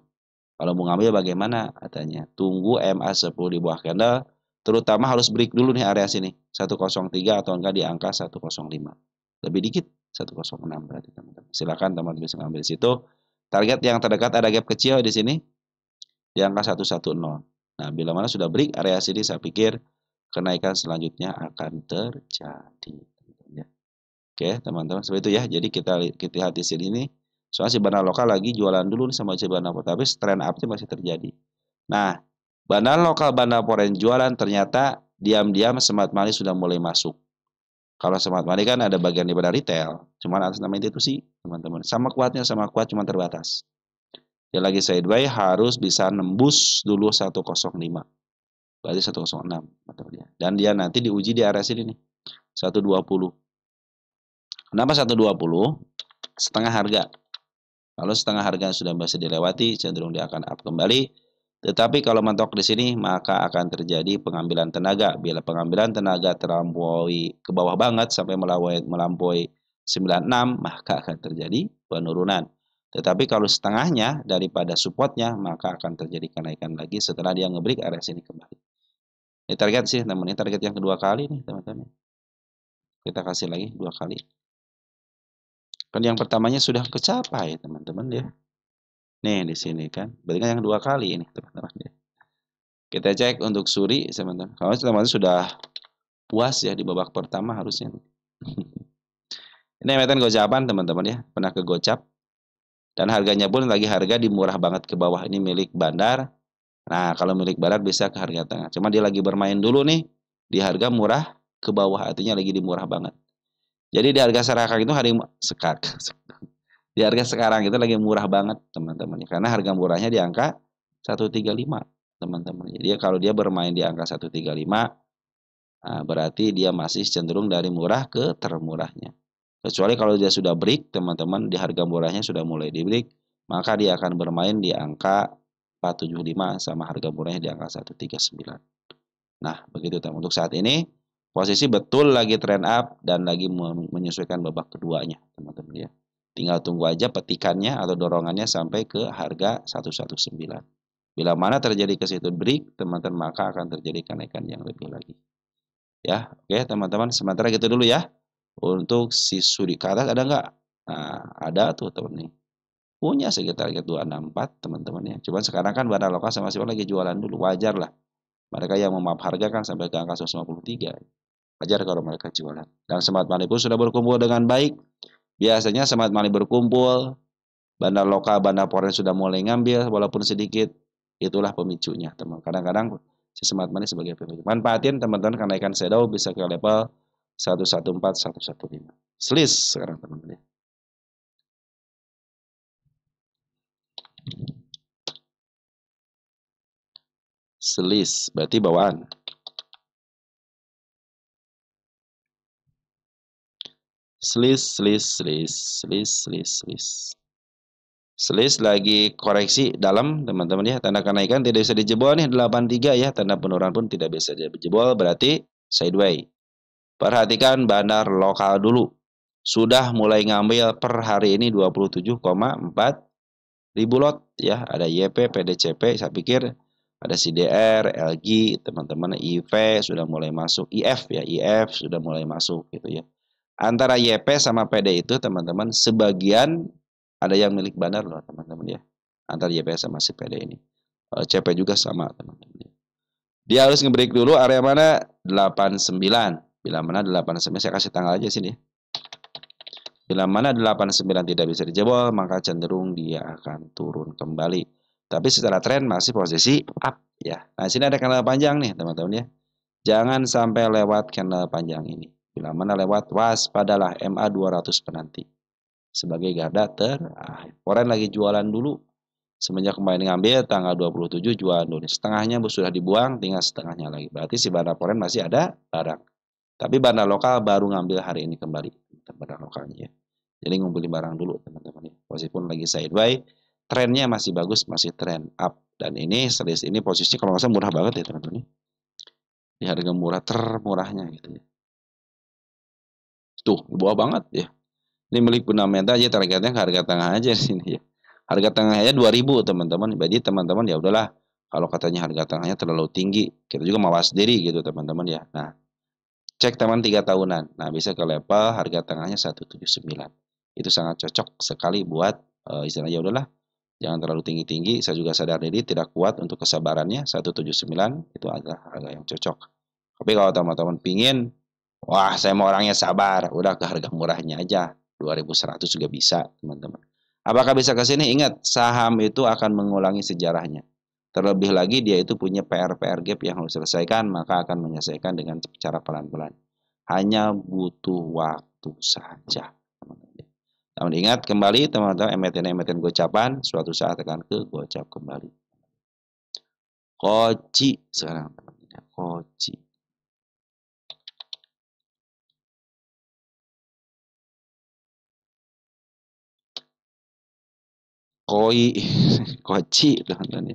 Kalau mau ngambil bagaimana? Katanya, tunggu MA10 di bawah candle, terutama harus break dulu nih area sini, 103 atau enggak di angka 105. Lebih dikit, 106 berarti teman-teman. Silakan teman-teman bisa ngambil di situ. Target yang terdekat ada gap kecil di sini, di angka 110. Nah, bila mana sudah break area sini, saya pikir kenaikan selanjutnya akan terjadi. Oke, teman-teman, seperti itu ya. Jadi kita lihat di sini nih. Soalnya si Bana lokal lagi jualan dulu nih sama si Bana Foreign, tapi trend up-nya masih terjadi. Nah, Bana lokal Bana Foreign jualan ternyata diam-diam Smart Money sudah mulai masuk. Kalau Smart Money kan ada bagian di Bana retail, cuman atas nama institusi, teman-teman. Sama kuat, cuma terbatas. Dia lagi sideway harus bisa nembus dulu 105. Berarti 106, teman-teman. Dan dia nanti diuji di area sini nih. 120. Kenapa 120? Setengah harga. Kalau setengah harga sudah masih dilewati, cenderung dia akan up kembali. Tetapi kalau mentok di sini, maka akan terjadi pengambilan tenaga. Bila pengambilan tenaga terlampaui ke bawah banget sampai melampaui 96, maka akan terjadi penurunan. Tetapi kalau setengahnya daripada supportnya, maka akan terjadi kenaikan lagi setelah dia ngebreak area sini kembali. Ini target sih, teman-teman. Ini target yang kedua kali nih, teman-teman. Kita kasih lagi 2 kali. Kan yang pertamanya sudah kecapai, teman-teman ya. Nih di sini kan. Berarti kan yang 2 kali ini, teman-teman ya. Kita cek untuk Suri, teman-teman. Kalau teman-teman sudah puas ya di babak pertama harusnya. Ini emiten gocapan, teman-teman ya. Pernah ke gocap. Dan harganya pun lagi harga di murah banget ke bawah. Ini milik bandar. Nah, kalau milik bandar bisa ke harga tengah. Cuma dia lagi bermain dulu nih di harga murah ke bawah, artinya lagi di murah banget. Jadi di harga sekarang itu di harga sekarang itu lagi murah banget teman-teman. Karena harga murahnya di angka 135 teman-teman. Jadi kalau dia bermain di angka 135, nah, berarti dia masih cenderung dari murah ke termurahnya. Kecuali kalau dia sudah break teman-teman, di harga murahnya sudah mulai di break, maka dia akan bermain di angka 475 sama harga murahnya di angka 139. Nah, begitu teman. Untuk saat ini posisi betul lagi trend up dan lagi menyesuaikan babak keduanya, teman-teman ya. Tinggal tunggu aja petikannya atau dorongannya sampai ke harga 119. Bila mana terjadi ke situ break, teman-teman, maka akan terjadi kenaikan yang lebih lagi. Ya, oke teman-teman, sementara gitu dulu ya. Untuk si Suri ke atas ada nggak? Nah, ada tuh teman nih. Punya sekitar 264 teman-teman ya. Cuman sekarang kan barang lokal sama siapa lagi jualan dulu, wajar lah. Mereka yang memap harga kan sampai ke angka 153. Wajar kalau mereka jualan. Dan Smart Money pun sudah berkumpul dengan baik. Biasanya Smart Money berkumpul, bandar lokal, bandar foreign sudah mulai ngambil walaupun sedikit. Itulah pemicunya, teman. Kadang-kadang si Smart Money sebagai pemicu. Manfaatin teman-teman kenaikan shadow bisa ke level 114, 115. Selis sekarang teman-teman. Selis berarti bawaan. Selis. Selis lagi koreksi dalam teman-teman ya. Tanda kenaikan tidak bisa dijebol nih 83 ya. Tanda penurunan pun tidak bisa dijebol, berarti sideway. Perhatikan bandar lokal dulu. Sudah mulai ngambil per hari ini 27,4 ribu lot ya. Ada YP, PDCP, saya pikir ada CDR, LG, teman-teman, IV sudah mulai masuk, IF ya, IF sudah mulai masuk gitu ya. Antara YP sama PD itu teman-teman sebagian ada yang milik bandar loh teman-teman ya. Antara YP sama si PD ini. CP juga sama teman-teman. Dia harus ngebreak dulu area mana 89. Bila mana 89 saya kasih tanggal aja sini. Bila mana 89 tidak bisa dijebol, maka cenderung dia akan turun kembali. Tapi secara tren masih posisi up ya. Nah, sini ada candle panjang nih, teman-teman ya. Jangan sampai lewat candle panjang ini. Bila mana lewat, waspadalah MA 200 penanti. Sebagai garda terakhir. Foreign lagi jualan dulu. Semenjak kemarin ngambil tanggal 27 jualan dulu. Setengahnya sudah dibuang, tinggal setengahnya lagi. Berarti si bandar foreign masih ada barang. Tapi bandar lokal baru ngambil hari ini kembali. Bandar lokalnya ya. Jadi ngumpulin barang dulu teman-teman ya. Meskipun lagi sideways, trennya masih bagus, masih trend up. Dan ini series ini posisinya kalau nggak salah murah banget ya teman-teman. Di harga murah termurahnya gitu ya. Tuh, di bawah banget ya. Ini milik fundamental aja targetnya harga tengah aja di sini ya. Harga tengahnya 2000 teman-teman. Jadi teman-teman ya udahlah. Kalau katanya harga tengahnya terlalu tinggi, kita juga mawas diri gitu teman-teman ya. Nah, cek teman 3 tahunan. Nah, bisa ke level harga tengahnya 179. Itu sangat cocok sekali buat istilahnya ya udahlah. Jangan terlalu tinggi-tinggi. Saya juga sadar diri tidak kuat untuk kesabarannya. 179 itu adalah harga yang cocok. Tapi kalau teman-teman pingin, wah saya mau orangnya sabar, udah ke harga murahnya aja. 2100 juga bisa teman-teman. Apakah bisa ke sini? Ingat, saham itu akan mengulangi sejarahnya. Terlebih lagi dia itu punya PR-PR gap yang harus diselesaikan, maka akan menyelesaikan dengan cara pelan-pelan. Hanya butuh waktu saja. Namun ingat kembali teman-teman, emiten-emiten gocapan suatu saat akan ke gocap kembali. Koci sekarang teman-teman, Koci. Koci teman-teman.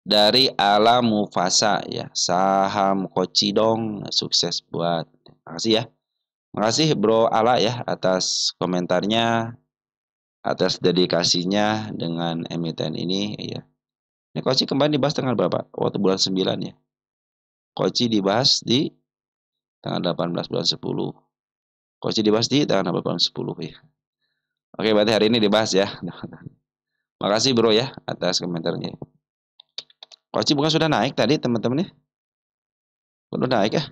Dari Ala Mufasa ya, saham Koci dong, sukses buat. Makasih ya. Makasih Bro Ala ya atas komentarnya, atas dedikasinya dengan emiten ini ya. Ini Koci kemarin dibahas tanggal berapa? Waktu bulan 9 ya. Koci dibahas di tanggal 18 bulan 10. Koci dibahas di tanggal 18 bulan 10 ya. Oke, berarti hari ini dibahas ya. Makasih Bro ya atas komentarnya. Koci bukan sudah naik tadi teman-teman ya? Udah naik ya?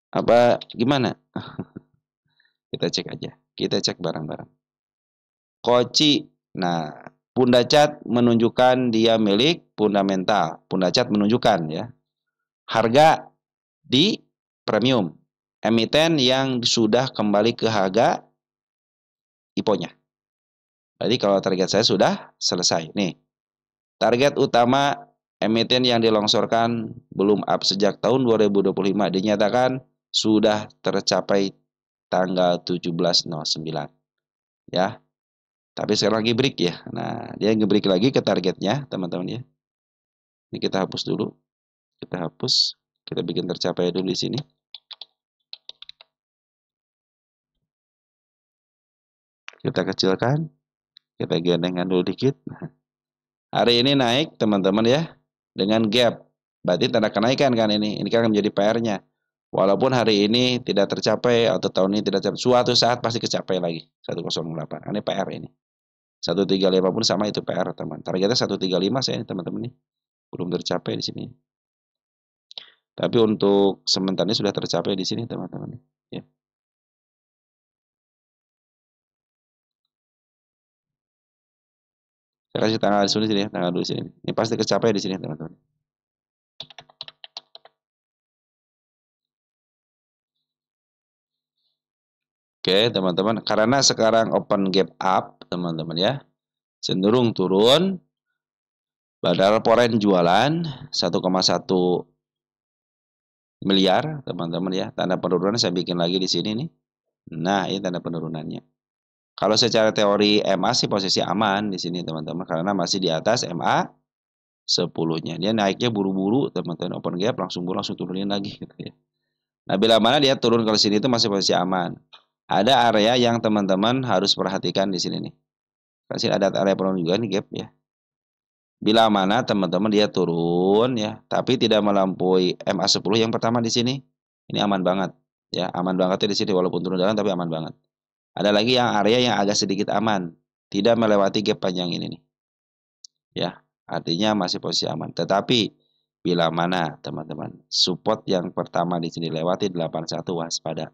Apa gimana? Kita cek aja. Kita cek bareng-bareng. Koci. Nah, Pundacat menunjukkan dia milik fundamental. Pundacat menunjukkan ya. Harga di premium. Emiten yang sudah kembali ke harga IPO-nya. Jadi kalau target saya sudah selesai. Nih. Target utama emiten yang dilongsorkan belum up sejak tahun 2025 dinyatakan sudah tercapai tanggal 17.09 ya. Tapi sekarang lagi break ya. Nah, dia nge-break lagi ke targetnya, teman-teman ya. Ini kita hapus dulu. Kita hapus, kita bikin tercapai dulu di sini. Kita kecilkan. Kita gendengkan dulu dikit. Hari ini naik, teman-teman ya. Dengan gap. Berarti tanda kenaikan kan ini. Ini kan menjadi PR-nya. Walaupun hari ini tidak tercapai atau tahun ini tidak tercapai, suatu saat pasti kecapai lagi 108. Ini PR ini. 135 pun sama itu PR teman. Targetnya 135 saya teman-teman nih. Belum tercapai di sini. Tapi untuk sementara ini sudah tercapai di sini teman-teman ya. Saya kasih tanggal di sini ya, tanggal dulu di sini. Ini pasti tercapai di sini teman-teman. Oke, teman-teman, karena sekarang open gap up, teman-teman ya. Cenderung turun. Bandar foreign jualan 1,1 miliar, teman-teman ya. Tanda penurunan saya bikin lagi di sini nih. Nah, ini tanda penurunannya. Kalau secara teori MA sih posisi aman di sini, teman-teman, karena masih di atas MA 10-nya. Dia naiknya buru-buru, teman-teman, open gap langsung turunin lagi gitu ya. Nah, bila mana dia turun ke sini itu masih posisi aman. Ada area yang teman-teman harus perhatikan di sini nih. Kasih ada area penurunan juga nih gap ya. Bila mana teman-teman dia turun ya, tapi tidak melampaui MA10 yang pertama di sini. Ini aman banget ya, aman banget di sini walaupun turun dalam tapi aman banget. Ada lagi yang area yang agak sedikit aman, tidak melewati gap panjang ini nih. Ya, artinya masih posisi aman. Tetapi bila mana teman-teman support yang pertama di sini lewati 81, waspada.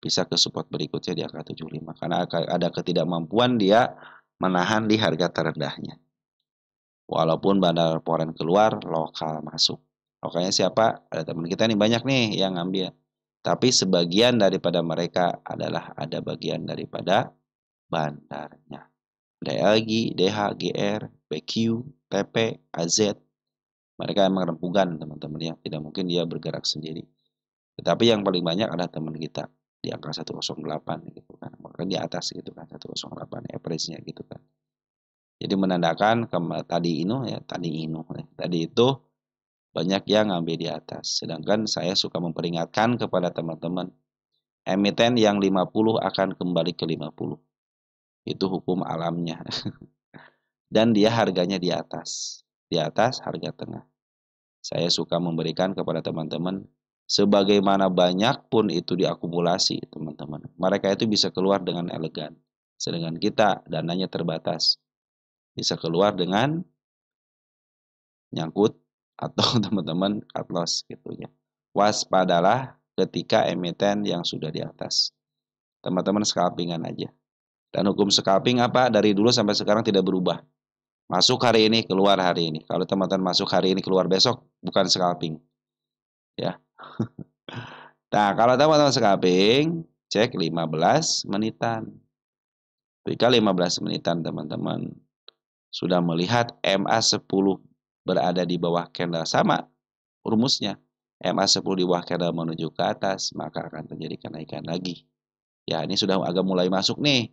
Bisa ke support berikutnya di angka 75 karena ada ketidakmampuan dia menahan di harga terendahnya. Walaupun bandar foreign keluar, lokal masuk. Lokalnya siapa? Ada teman kita nih banyak nih yang ngambil. Tapi sebagian daripada mereka adalah ada bagian daripada bandarnya. DLG, DH, GR, BQ, PP, AZ. Mereka emang rempugan teman-teman ya. Tidak mungkin dia bergerak sendiri. Tetapi yang paling banyak adalah teman kita di angka 108 gitu kan. Bahkan di atas gitu kan 108 average-nya gitu kan. Jadi menandakan tadi itu banyak yang ngambil di atas. Sedangkan saya suka memperingatkan kepada teman-teman emiten yang 50 akan kembali ke 50. Itu hukum alamnya. Dan dia harganya di atas. Di atas harga tengah. Saya suka memberikan kepada teman-teman sebagaimana banyak pun itu diakumulasi teman-teman. Mereka itu bisa keluar dengan elegan. Sedangkan kita dananya terbatas. Bisa keluar dengan nyangkut atau teman-teman cut loss gitu ya. Waspadalah ketika emiten yang sudah di atas. Teman-teman scalpingan aja. Dan hukum scalping apa? Dari dulu sampai sekarang tidak berubah. Masuk hari ini, keluar hari ini. Kalau teman-teman masuk hari ini, keluar besok, bukan scalping. Ya. Nah, kalau teman-teman scalping, cek 15 menitan. Ketika 15 menitan teman-teman sudah melihat MA10 berada di bawah candle sama rumusnya. MA10 di bawah candle menuju ke atas, maka akan terjadi kenaikan lagi. Ya, ini sudah agak mulai masuk nih.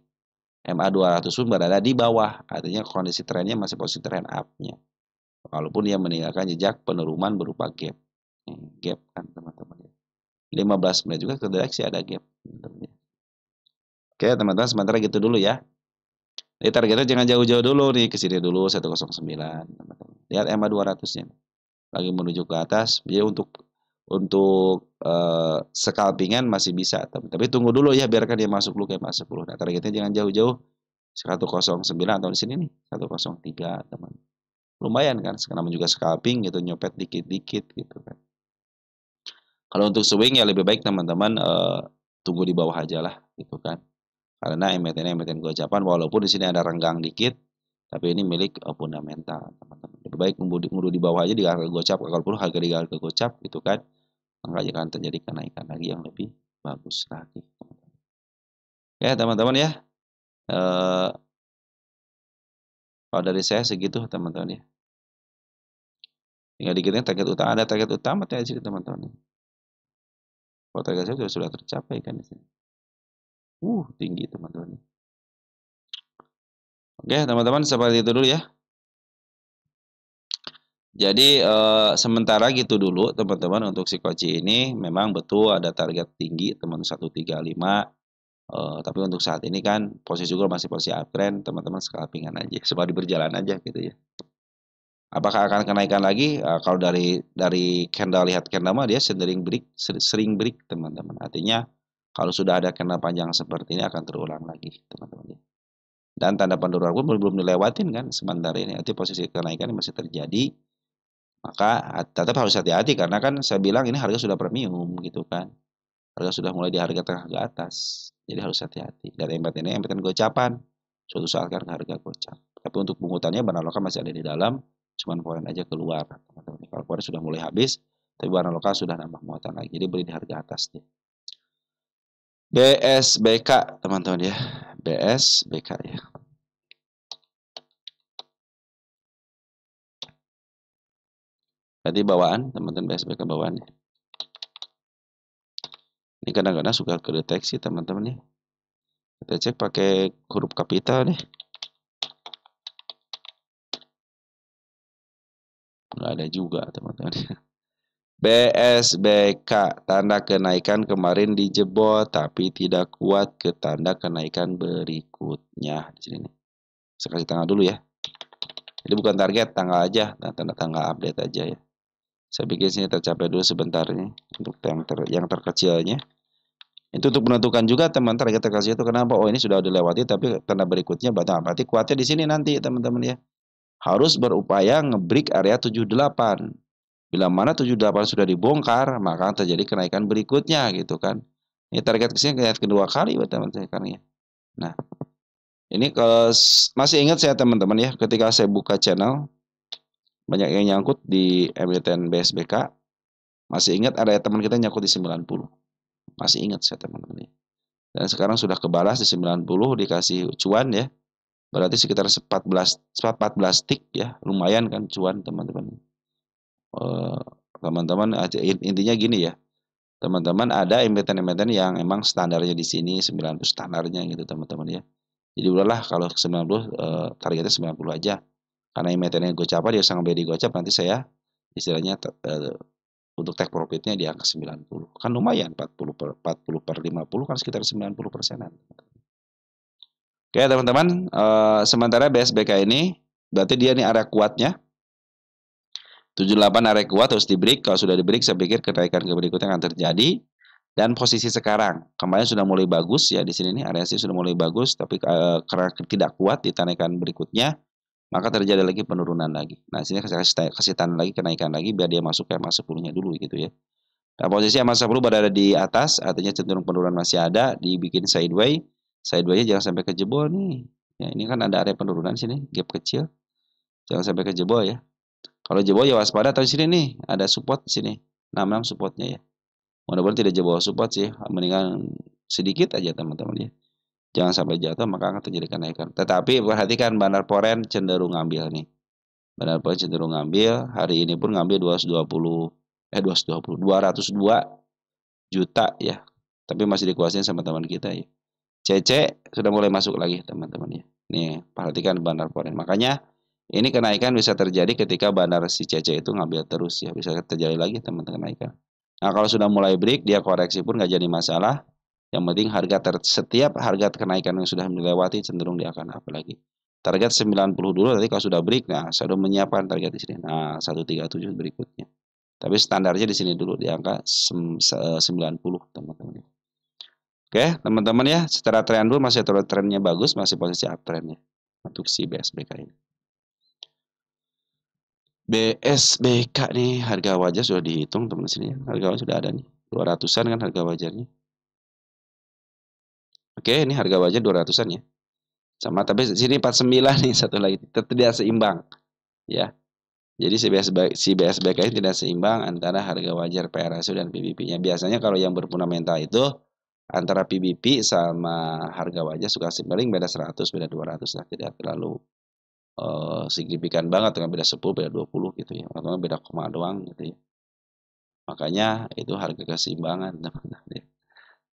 MA200 pun berada di bawah, artinya kondisi trennya masih posisi tren up-nya. Walaupun dia meninggalkan jejak penurunan berupa gap. Gap kan teman-teman. 15 menit juga terdeteksi ada gap. Oke teman-teman, sementara gitu dulu ya. Jadi targetnya jangan jauh-jauh dulu nih, ke sini dulu 109 teman-teman. Lihat MA200-nya. Lagi menuju ke atas, jadi untuk scalpingan masih bisa, tapi tunggu dulu ya, biarkan dia masuk dulu ke MA10. Nah, targetnya jangan jauh-jauh 109 atau di sini nih 103 teman. Lumayan kan, sekarang juga scalping gitu, nyopet dikit-dikit gitu kan. Kalau untuk swing ya lebih baik teman-teman tunggu di bawah aja lah gitu kan. Karena emiten gocapan walaupun di sini ada renggang dikit, tapi ini milik fundamental teman-teman. Lebih baik nunggu di bawah aja di harga gocap, kalaupun harga di harga gocap gitu kan, maka akan terjadi kenaikan lagi yang lebih bagus lagi. Ya teman-teman ya, kalau dari saya segitu teman-teman ya. Tinggal dikitnya target utama, ada target utama di sini teman-teman. Kalau target saya sudah tercapai kan di sini. Tinggi teman-teman. Oke teman-teman, seperti itu dulu ya. Jadi sementara gitu dulu teman-teman untuk si Koci ini memang betul ada target tinggi teman 135. Tapi untuk saat ini kan posisi juga masih posisi uptrend, teman-teman scalpingan aja, semua berjalan aja gitu ya. Apakah akan kenaikan lagi? Kalau dari candle, lihat candle mah dia sering break teman-teman. Artinya kalau sudah ada candle panjang seperti ini akan terulang lagi teman-teman. Dan tanda penurunan pun belum dilewatin kan sementara ini. Artinya posisi kenaikan masih terjadi. Maka tetap harus hati-hati karena kan saya bilang ini harga sudah premium gitu kan. Harga sudah mulai di harga tengah ke atas. Jadi harus hati-hati. Dan emiten gocapan. Suatu saat kan harga gocap. Tapi untuk pungutannya barang lokal masih ada di dalam. Cuman foreign aja keluar. Teman-teman. Kalau foreign sudah mulai habis. Tapi barang lokal sudah nambah muatan lagi. Jadi beli di harga atas dia. BSBK teman-teman ya. BSBK ya. Berarti bawaan teman-teman, BSBK bawaan ya. Ini kadang-kadang suka kedeteksi teman-teman ya. Kita cek pakai huruf kapital nih. Nggak ada juga teman-teman. BSBK tanda kenaikan kemarin dijebol tapi tidak kuat ke tanda kenaikan berikutnya di sini nih. Saya kasih tengah dulu ya. Jadi bukan target, tanggal aja, tanggal update aja ya. Saya bikin sini tercapai dulu sebentar nih untuk yang terkecilnya. Itu untuk menentukan juga teman target terkecil itu kenapa? Oh ini sudah dilewati tapi tanda berikutnya berarti kuatnya di sini nanti teman-teman ya. Harus berupaya ngebreak area 78. Bila mana 78 sudah dibongkar, maka terjadi kenaikan berikutnya gitu kan. Ini target kesini kedua kali buat teman-teman ya. Nah, ini masih ingat saya teman-teman ya, ketika saya buka channel banyak yang nyangkut di emiten BSBK. Masih ingat ada teman kita nyangkut di 90. Masih ingat saya teman-teman ya. Dan sekarang sudah kebalas di 90 dikasih cuan ya. Berarti sekitar 14 tik ya. Lumayan kan cuan teman-teman. Teman-teman intinya gini ya. Teman-teman ada emiten-emiten yang emang standarnya di sini 90 standarnya gitu teman-teman ya. Jadi udahlah kalau 90 targetnya 90 aja. Karena emitennya gocap dia sang bedi gocap nanti saya istilahnya untuk take profitnya di angka 90. Kan lumayan 40 per 50 kan sekitar 90 persenan. Oke teman-teman, sementara BSBK ini berarti dia ini area kuatnya 78 area kuat harus di break. Kalau sudah di break saya pikir kenaikan ke berikutnya akan terjadi. Dan posisi sekarang kemarin sudah mulai bagus ya di sini nih area sih sudah mulai bagus tapi karena tidak kuat di kenaikan berikutnya maka terjadi lagi penurunan lagi. Nah, sini saya kasih tanda lagi kenaikan lagi biar dia masuk ke MA 10-nya dulu gitu ya. Nah, posisi MA 10 berada di atas artinya cenderung penurunan masih ada, dibikin sideway. Sideway-nya jangan sampai kejebol nih. Ya, ini kan ada area penurunan sini, gap kecil. Jangan sampai kejebol ya. Kalau jebol ya waspada atau di sini nih ada support di sini. 66 supportnya ya. Mudah-mudahan tidak jebol support sih, mendingan sedikit aja teman-teman ya. Jangan sampai jatuh maka akan terjadi kenaikan. Tetapi perhatikan Bandar Foren cenderung ngambil nih. Bandar Foren cenderung ngambil, hari ini pun ngambil 202 juta ya. Tapi masih dikuasain sama teman kita ya. CC sudah mulai masuk lagi teman-teman ya. Nih, perhatikan Bandar Foren. Makanya ini kenaikan bisa terjadi ketika bandar si CC itu ngambil terus ya. Bisa terjadi lagi teman-teman kenaikan. Nah, kalau sudah mulai break, dia koreksi pun nggak jadi masalah. Yang penting setiap harga kenaikan yang sudah melewati cenderung dia akan apa lagi. Target 90 dulu, nanti kalau sudah break, nah saya sudah menyiapkan target di sini. Nah, 137 berikutnya. Tapi standarnya di sini dulu di angka 90 teman-teman. Oke, teman-teman ya, secara tren dulu masih trennya bagus, masih posisi uptrend ya untuk si BSBK ini. BSBK nih harga wajar sudah dihitung teman sini ya. Harga wajar sudah ada nih. 200-an kan harga wajarnya. Oke, ini harga wajar 200-an ya. Sama tapi sini 49 nih satu lagi. Tidak seimbang ya. Jadi si BSBK ini tidak seimbang antara harga wajar PR ratio dan PBP-nya. Biasanya kalau yang berfundamental itu antara PBP sama harga wajar suka paling beda 100, beda 200 lah. Tidak terlalu signifikan banget dengan beda 10, beda 20 gitu ya. Atau beda koma doang gitu ya. Makanya itu harga keseimbangan teman-teman ya.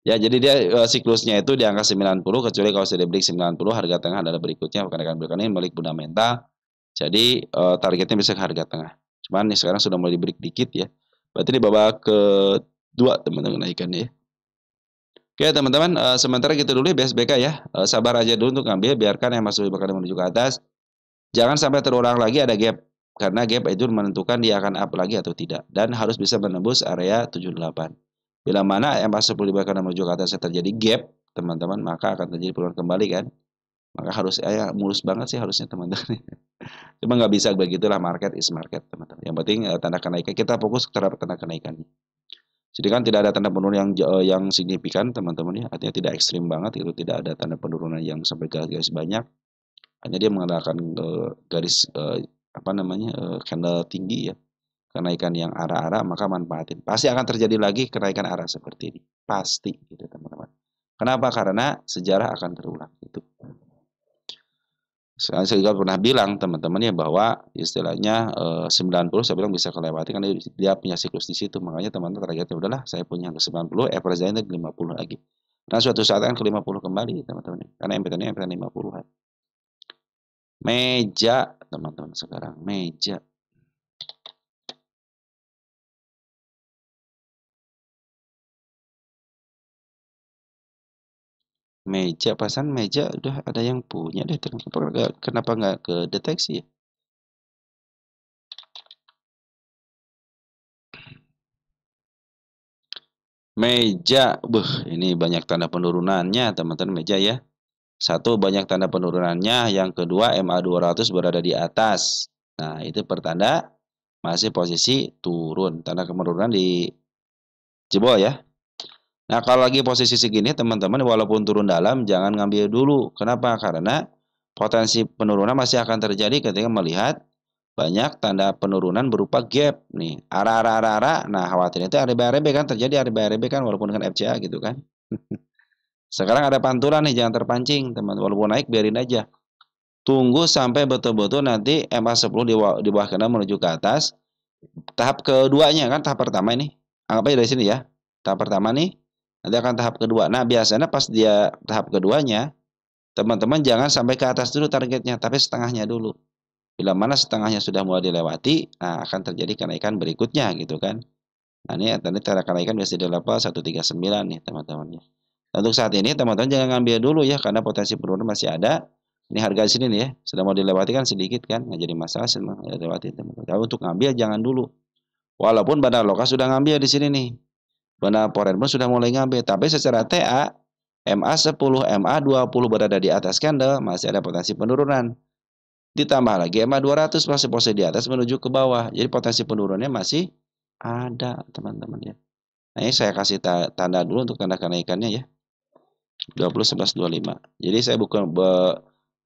Ya, jadi dia siklusnya itu di angka 90 kecuali kalau sudah break 90 harga tengah adalah berikutnya kenaikan berikutnya ini balik fundamental. Jadi targetnya bisa ke harga tengah. Cuman nih sekarang sudah mulai di break dikit ya. Berarti di babak kedua teman-teman naikannya ya. Oke teman-teman, sementara gitu dulu ya BSBK ya. Sabar aja dulu untuk ngambil, biarkan yang masuk bakal menuju ke atas. Jangan sampai terulang lagi ada gap. Karena gap itu menentukan dia akan up lagi atau tidak. Dan harus bisa menembus area 78. Bila mana yang masuk 10 akan menuju ke atas terjadi gap, teman-teman, maka akan terjadi penurunan kembali kan. Maka harus mulus banget sih harusnya teman-teman. Cuma nggak bisa begitulah, market is market teman-teman. Yang penting tanda kenaikan, kita fokus terhadap tanda kenaikan. Jadi kan tidak ada tanda penurunan yang signifikan teman-teman ya. Artinya tidak ekstrim banget itu, tidak ada tanda penurunan yang sampai garis banyak. Hanya dia mengandalkan garis candle tinggi ya. Kenaikan yang arah-arah maka manfaatin. Pasti akan terjadi lagi kenaikan arah seperti ini. Pasti gitu teman-teman. Kenapa? Karena sejarah akan terulang itu. Saya juga pernah bilang teman-teman ya bahwa istilahnya 90 saya bilang bisa kelewati karena dia punya siklus di situ. Makanya teman-teman targetnya udahlah saya punya ke 90, average-nya 50 lagi. Nah suatu saat akan ke 50 kembali teman-teman. Karena MPT-nya MPT 50-an. Meja teman-teman sekarang meja. Meja pasan meja udah ada yang punya deh. Kenapa nggak ke deteksi ya? Meja, ini banyak tanda penurunannya teman-teman meja ya. Satu, banyak tanda penurunannya. Yang kedua, MA200 berada di atas. Nah, itu pertanda masih posisi turun. Tanda penurunan di jebol ya. Nah, kalau lagi posisi segini, teman-teman, walaupun turun dalam, jangan ngambil dulu. Kenapa? Karena potensi penurunan masih akan terjadi ketika melihat banyak tanda penurunan berupa gap nih. Arah. Nah, khawatirnya itu RB kan terjadi RB kan walaupun dengan FCA gitu kan. Sekarang ada pantulan nih, jangan terpancing, teman. Walaupun naik biarin aja. Tunggu sampai betul-betul nanti MA10 di bawah kanan menuju ke atas. Tahap keduanya kan tahap pertama ini. Anggap aja dari sini ya. Tahap pertama nih, nanti akan tahap kedua. Nah, biasanya pas dia tahap keduanya, teman-teman jangan sampai ke atas dulu targetnya, tapi setengahnya dulu. Bila mana setengahnya sudah mulai dilewati, nah akan terjadi kenaikan berikutnya gitu kan. Nah, ini tadi cara kenaikan biasa di level 139 nih teman-teman ya. Untuk saat ini teman-teman jangan ngambil dulu ya karena potensi penurunan masih ada. Ini harga di sini nih ya, sudah mau dilewati kan sedikit kan, nggak jadi masalah sudah dilewati teman-teman. Tapi untuk ngambil jangan dulu. Walaupun Bandar Loka sudah ngambil di sini nih. Bandar Foreign pun sudah mulai ngambil, tapi secara TA MA10, MA20 berada di atas candle, masih ada potensi penurunan. Ditambah lagi MA200 masih posisi di atas menuju ke bawah. Jadi potensi penurunannya masih ada, teman-teman ya. Nah, ini saya kasih tanda dulu untuk tanda kenaikannya ya. 20, 11, 25. Jadi saya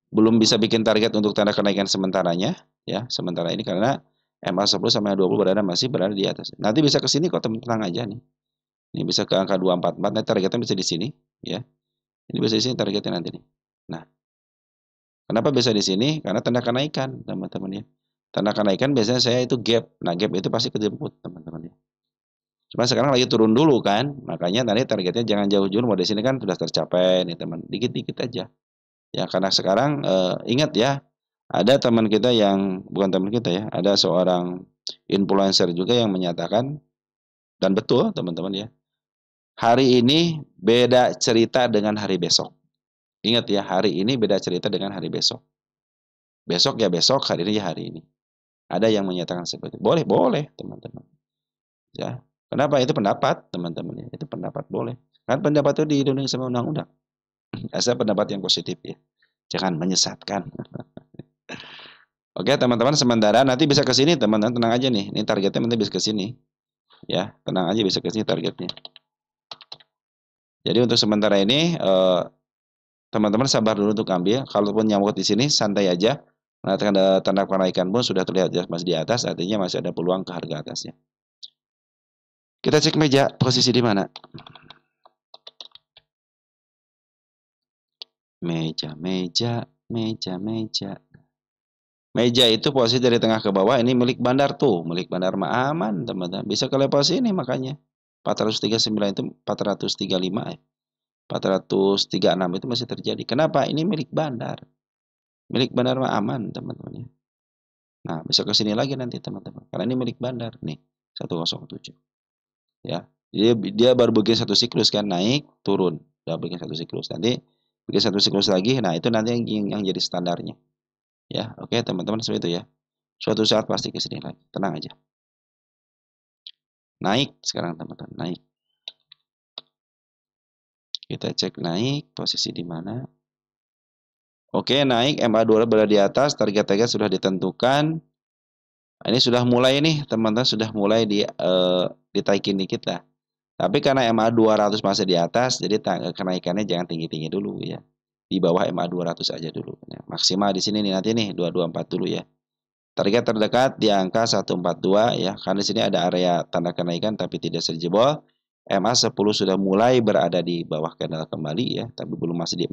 belum bisa bikin target untuk tanda kenaikan sementaranya ya, sementara ini karena MA10 sama MA20 masih berada di atas. Nanti bisa ke sini kok, tenang aja nih. Ini bisa ke angka 244, nanti targetnya bisa di sini ya. Ini bisa di sini targetnya nanti nih. Nah, kenapa bisa di sini? Karena tanda kenaikan, teman-teman ya. Tanda kenaikan biasanya saya itu gap. Nah, gap itu pasti kejemput, teman-teman ya. Cuma sekarang lagi turun dulu kan, makanya tadi targetnya jangan jauh-jauh. Mau di sini kan sudah tercapai nih teman, dikit-dikit aja. Ya karena sekarang ingat ya, ada teman kita yang bukan teman kita ya, ada seorang influencer juga yang menyatakan dan betul teman-teman ya. Hari ini beda cerita dengan hari besok. Ingat ya, hari ini beda cerita dengan hari besok. Besok ya besok, hari ini ya hari ini. Ada yang menyatakan seperti itu. Boleh, boleh teman-teman. Ya, kenapa? Itu pendapat teman-teman ya. Itu pendapat boleh. Kan pendapat itu dilindungi sama undang-undang. Asal pendapat yang positif ya. Jangan menyesatkan. Oke teman-teman, sementara nanti bisa ke sini teman-teman, tenang aja nih. Ini targetnya nanti bisa ke sini. Ya, tenang aja bisa ke sini targetnya. Jadi untuk sementara ini teman-teman sabar dulu untuk ambil. Kalaupun nyamuk di sini santai aja. Nah, tanda kenaikan pun sudah terlihat jelas masih di atas, artinya masih ada peluang ke harga atasnya. Kita cek meja, posisi di mana? Meja. Meja itu posisi dari tengah ke bawah, ini milik Bandar tuh, milik Bandar mah aman, teman-teman. Bisa ke level sini makanya. 439 itu 435 ya. 436 itu masih terjadi. Kenapa? Ini milik Bandar. Milik Bandar mah aman, teman-teman ya. Nah, bisa ke sini lagi nanti, teman-teman. Karena ini milik Bandar nih, 107. Ya. Dia baru bikin satu siklus kan, naik, turun. Udah bikin satu siklus. Nanti bikin satu siklus lagi. Nah, itu nanti yang jadi standarnya. Ya, oke teman-teman, seperti itu ya. Suatu saat pasti ke sini lagi. Tenang aja. Naik sekarang teman-teman, naik. Kita cek naik, posisi di mana. Oke, naik, MA2 berada di atas, target-target sudah ditentukan. Ini sudah mulai nih, teman-teman sudah mulai ditaikin dikit lah. Tapi karena MA200 masih di atas, jadi kenaikannya jangan tinggi-tinggi dulu ya. Di bawah MA200 aja dulu. Nah, maksimal di sini nih nanti nih 224 dulu ya. Target terdekat di angka 142 ya. Karena di sini ada area tanda kenaikan tapi tidak terjebol. MA10 sudah mulai berada di bawah candle kembali ya, tapi belum masih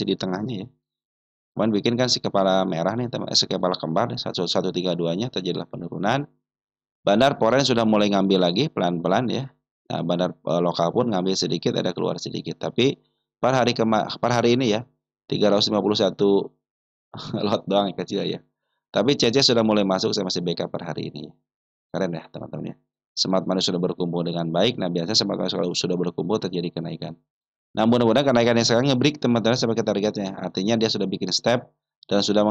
di tengahnya ya. Cuman bikin kan si kepala merah nih, si kepala kembar 1132-nya terjadilah penurunan. Bandar Foreign sudah mulai ngambil lagi pelan-pelan ya. Nah, bandar lokal pun ngambil sedikit, ada keluar sedikit. Tapi per hari ini ya 351 lot doang yang kecil ya. Tapi CC sudah mulai masuk, saya masih backup per hari ini. Keren ya teman-teman ya. Smart money sudah berkumpul dengan baik. Nah, biasanya smart money sudah berkumpul terjadi kenaikan. Nah, mudah-mudahan kenaikan yang sekarang nge-break teman-teman sampai ke targetnya. Artinya dia sudah bikin step dan sudah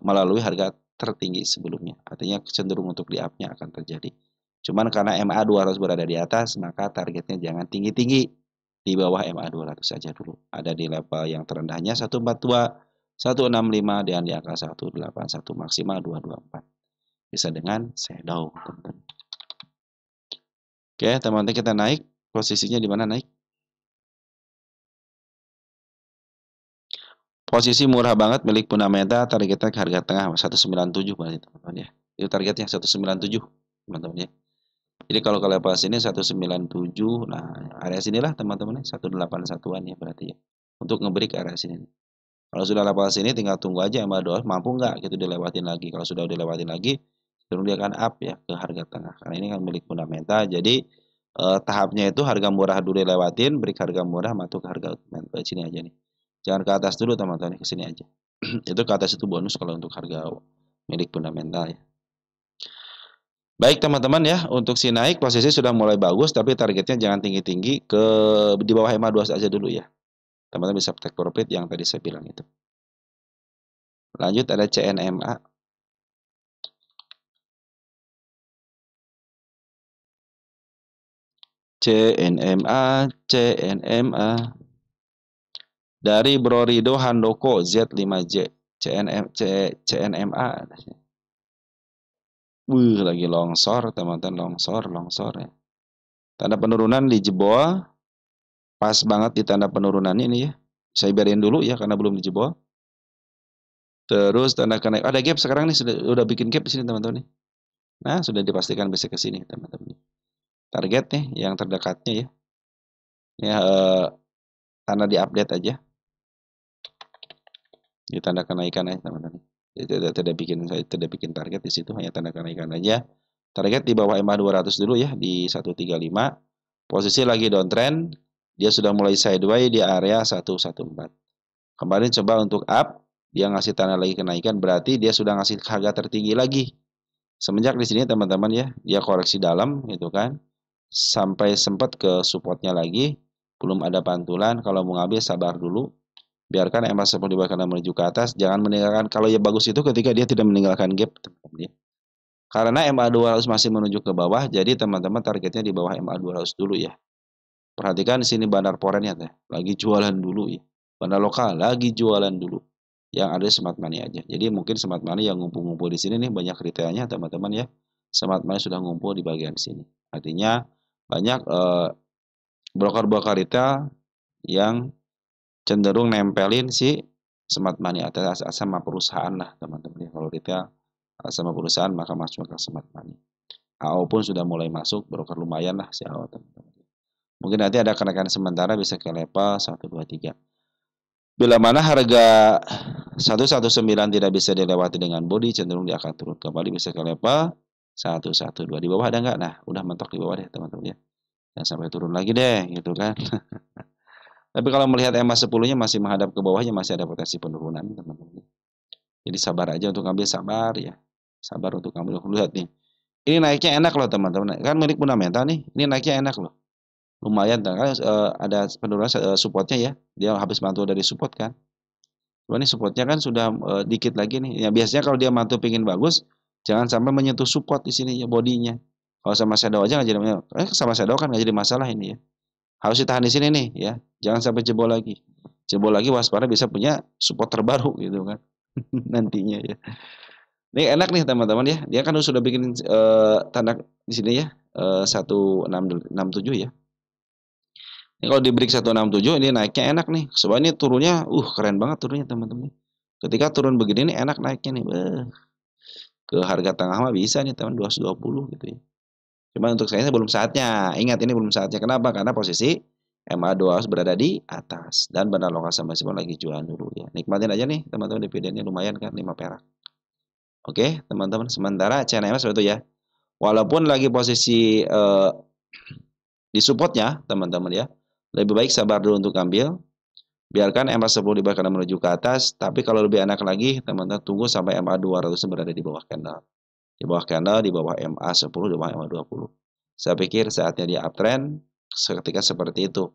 melalui harga tertinggi sebelumnya. Artinya cenderung untuk di up-nya akan terjadi. Cuman karena MA 200 berada di atas, maka targetnya jangan tinggi-tinggi. Di bawah MA 200 saja dulu. Ada di level yang terendahnya 142, 165, dan di angka 181 maksimal 224. Bisa dengan shadow, teman-teman. Oke, teman-teman, kita naik. Posisinya di mana naik? Posisi murah banget milik fundamental, targetnya ke harga tengah 197 berarti, teman-teman ya. Itu targetnya 197, teman-teman ya. Jadi kalau ke level sini 197, nah area sinilah teman-teman, 181-an ya berarti ya. Untuk ngebreak area sini. Kalau sudah level sini tinggal tunggu aja MA 200 mampu nggak gitu dilewatin lagi. Kalau sudah dilewatin lagi, terus dia akan up ya ke harga tengah. Karena ini kan milik fundamental. Jadi tahapnya itu harga murah dulu dilewatin, break harga murah masuk ke harga ke sini aja nih. Jangan ke atas dulu teman-teman, ke sini aja. Itu ke atas itu bonus kalau untuk harga milik fundamental ya. Baik teman-teman ya, untuk si naik posisi sudah mulai bagus, tapi targetnya jangan tinggi-tinggi ke di bawah MA 2 aja dulu ya. Teman-teman bisa take profit yang tadi saya bilang itu. Lanjut ada CNMA. CNMA, CNMA. Dari Bro Rido Handoko Z5J. CNMA. Lagi longsor teman-teman, longsor ya. Tanda penurunan dijebol. Pas banget di tanda penurunan ini ya. Saya biarin dulu ya karena belum dijebol. Terus tanda kenaik ada gap sekarang nih sudah bikin gap di sini teman-teman nih. Nah, sudah dipastikan bisa ke sini teman-teman. Target nih yang terdekatnya ya. Ya tanda di-update aja. Di tanda kenaikan aja teman-teman. Tidak bikin target di situ, hanya tanda kenaikan aja. Target di bawah MA 200 dulu ya di 135. Posisi lagi downtrend, dia sudah mulai sideways di area 114. Kemarin coba untuk up, dia ngasih tanda lagi kenaikan, berarti dia sudah ngasih harga tertinggi lagi. Semenjak di sini teman-teman ya, dia koreksi dalam gitu kan. Sampai sempat ke supportnya lagi, belum ada pantulan. Kalau mau ngambil sabar dulu. Biarkan MA 10 dibawah menuju ke atas, jangan meninggalkan. Kalau ya bagus itu ketika dia tidak meninggalkan gap teman-teman ya. Karena MA 200 masih menuju ke bawah, jadi teman-teman targetnya di bawah MA 200 dulu ya. Perhatikan di sini bandar forennya teh, lagi jualan dulu ya. Bandar lokal lagi jualan dulu. Yang ada smart money aja. Jadi mungkin smart money yang ngumpul-ngumpul di sini nih banyak retailnya teman-teman ya. Smart money sudah ngumpul di bagian sini. Artinya banyak broker-broker retail yang cenderung nempelin si smart money atas sama perusahaan lah teman-teman. Kalau retail sama perusahaan maka masuk ke smart money. AO pun sudah mulai masuk, broker lumayan lah si AO teman-teman. Mungkin nanti ada kenaikan sementara bisa ke level 123. Bila mana harga 119 tidak bisa dilewati dengan body, cenderung dia akan turun kembali bisa ke level 112. Di bawah ada nggak? Nah, udah mentok di bawah deh teman-teman ya. Jangan sampai turun lagi deh gitu kan. Tapi kalau melihat EMA 10-nya masih menghadap ke bawahnya, masih ada potensi penurunan teman-teman. Jadi sabar aja untuk ambil, sabar ya. Sabar untuk ambil. Lihat nih. Ini naiknya enak loh teman-teman. Kan milik fundamental nih. Ini naiknya enak loh. Lumayan kan ada penurunan supportnya ya. Dia habis mantul dari support kan. Cuma ini supportnya kan sudah dikit lagi nih. Ya biasanya kalau dia mantul pingin bagus, jangan sampai menyentuh support di sini ya bodinya. Kalau sama shadow aja nggak jadi sama shadow kan nggak jadi masalah ini ya. Harus ditahan di sini nih ya. Jangan sampai jebol lagi. Jebol lagi waspada bisa punya support terbaru gitu kan. Nantinya ya. Ini enak nih teman-teman ya. Dia kan sudah bikin tanda di sini ya. 1667 ya. Ini kalau di break 167 ini naiknya enak nih. Soalnya ini turunnya keren banget turunnya teman-teman. Ketika turun begini nih enak naiknya nih. Ke harga tengah mah bisa nih teman 220 gitu ya. Cuma untuk saya belum saatnya. Ingat ini belum saatnya. Kenapa? Karena posisi MA2 harus berada di atas dan bandar lokal sama Simon lagi jualan dulu ya. Nikmatin aja nih teman-teman, dividennya lumayan kan 5 perak. Oke, teman-teman, sementara CNM seperti itu ya. Walaupun lagi posisi di supportnya, teman-teman ya. Lebih baik sabar dulu untuk ambil. Biarkan MA10 dibahkan menuju ke atas, tapi kalau lebih enak lagi, teman-teman tunggu sampai MA200 berada di bawah candle. Di bawah candle, di bawah MA10, di bawah MA20. Saya pikir saatnya dia uptrend ketika seperti itu.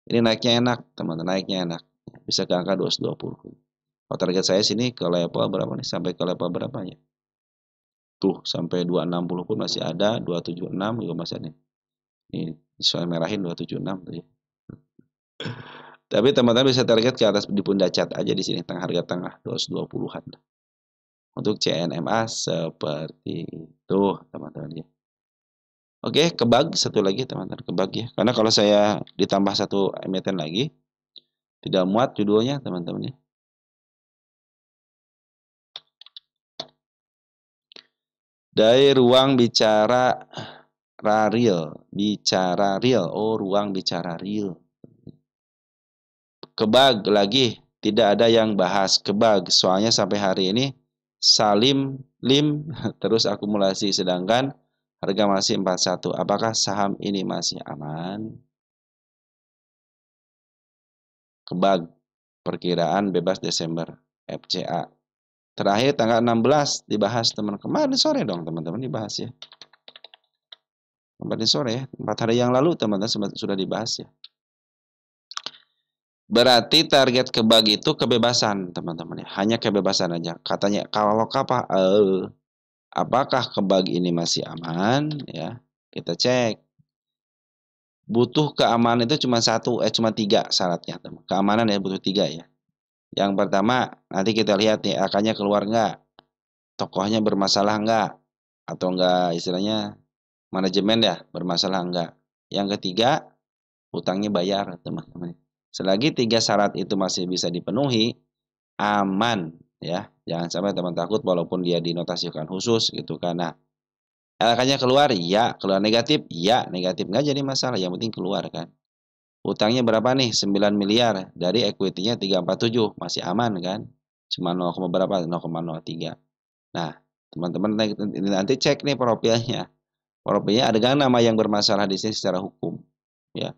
Ini naiknya enak, teman-teman, naiknya enak. Bisa ke angka 220. Kalau target saya sini ke level berapa nih? Sampai ke level berapa ya? Tuh sampai 260 pun masih ada, 276 juga masih ada. Ini saya merahin 276 tuh ya. Tapi teman-teman bisa target ke atas di pundak cat aja di sini tengah harga tengah 220-an. Untuk CNMA seperti itu teman-teman ya. Oke, kebag satu lagi teman-teman, kebag ya. Karena kalau saya ditambah satu emiten lagi tidak muat judulnya teman-teman ya. Dari ruang bicara real. Oh, ruang bicara real. Kebag lagi, tidak ada yang bahas kebag. Soalnya sampai hari ini Salim Lim terus akumulasi sedangkan harga masih 41. Apakah saham ini masih aman? Kebag perkiraan bebas Desember FCA. Terakhir tanggal 16 dibahas teman kemarin sore dong teman-teman dibahas ya. Kemarin sore ya, 4 hari yang lalu teman-teman sudah dibahas ya. Berarti target kebag itu kebebasan teman-teman ya. Hanya kebebasan aja. Katanya kalau apakah kebag ini masih aman ya? Kita cek. Butuh keamanan itu cuma tiga syaratnya teman. Keamanan ya butuh tiga ya. Yang pertama nanti kita lihat nih akannya keluar nggak, tokohnya bermasalah nggak, atau nggak istilahnya manajemen ya bermasalah nggak. Yang ketiga hutangnya bayar teman-teman. Selagi tiga syarat itu masih bisa dipenuhi, aman ya. Jangan sampai teman takut walaupun dia dinotasikan khusus gitu karena LK-nya keluar, ya keluar negatif, ya negatif nggak jadi masalah. Yang penting keluar kan. Hutangnya berapa nih? 9 miliar dari equity-nya 347 masih aman kan? Cuma 0, berapa? 0,03. Nah, teman-teman nanti cek nih profilnya. Profilnya ada kan nama yang bermasalah di sini secara hukum ya.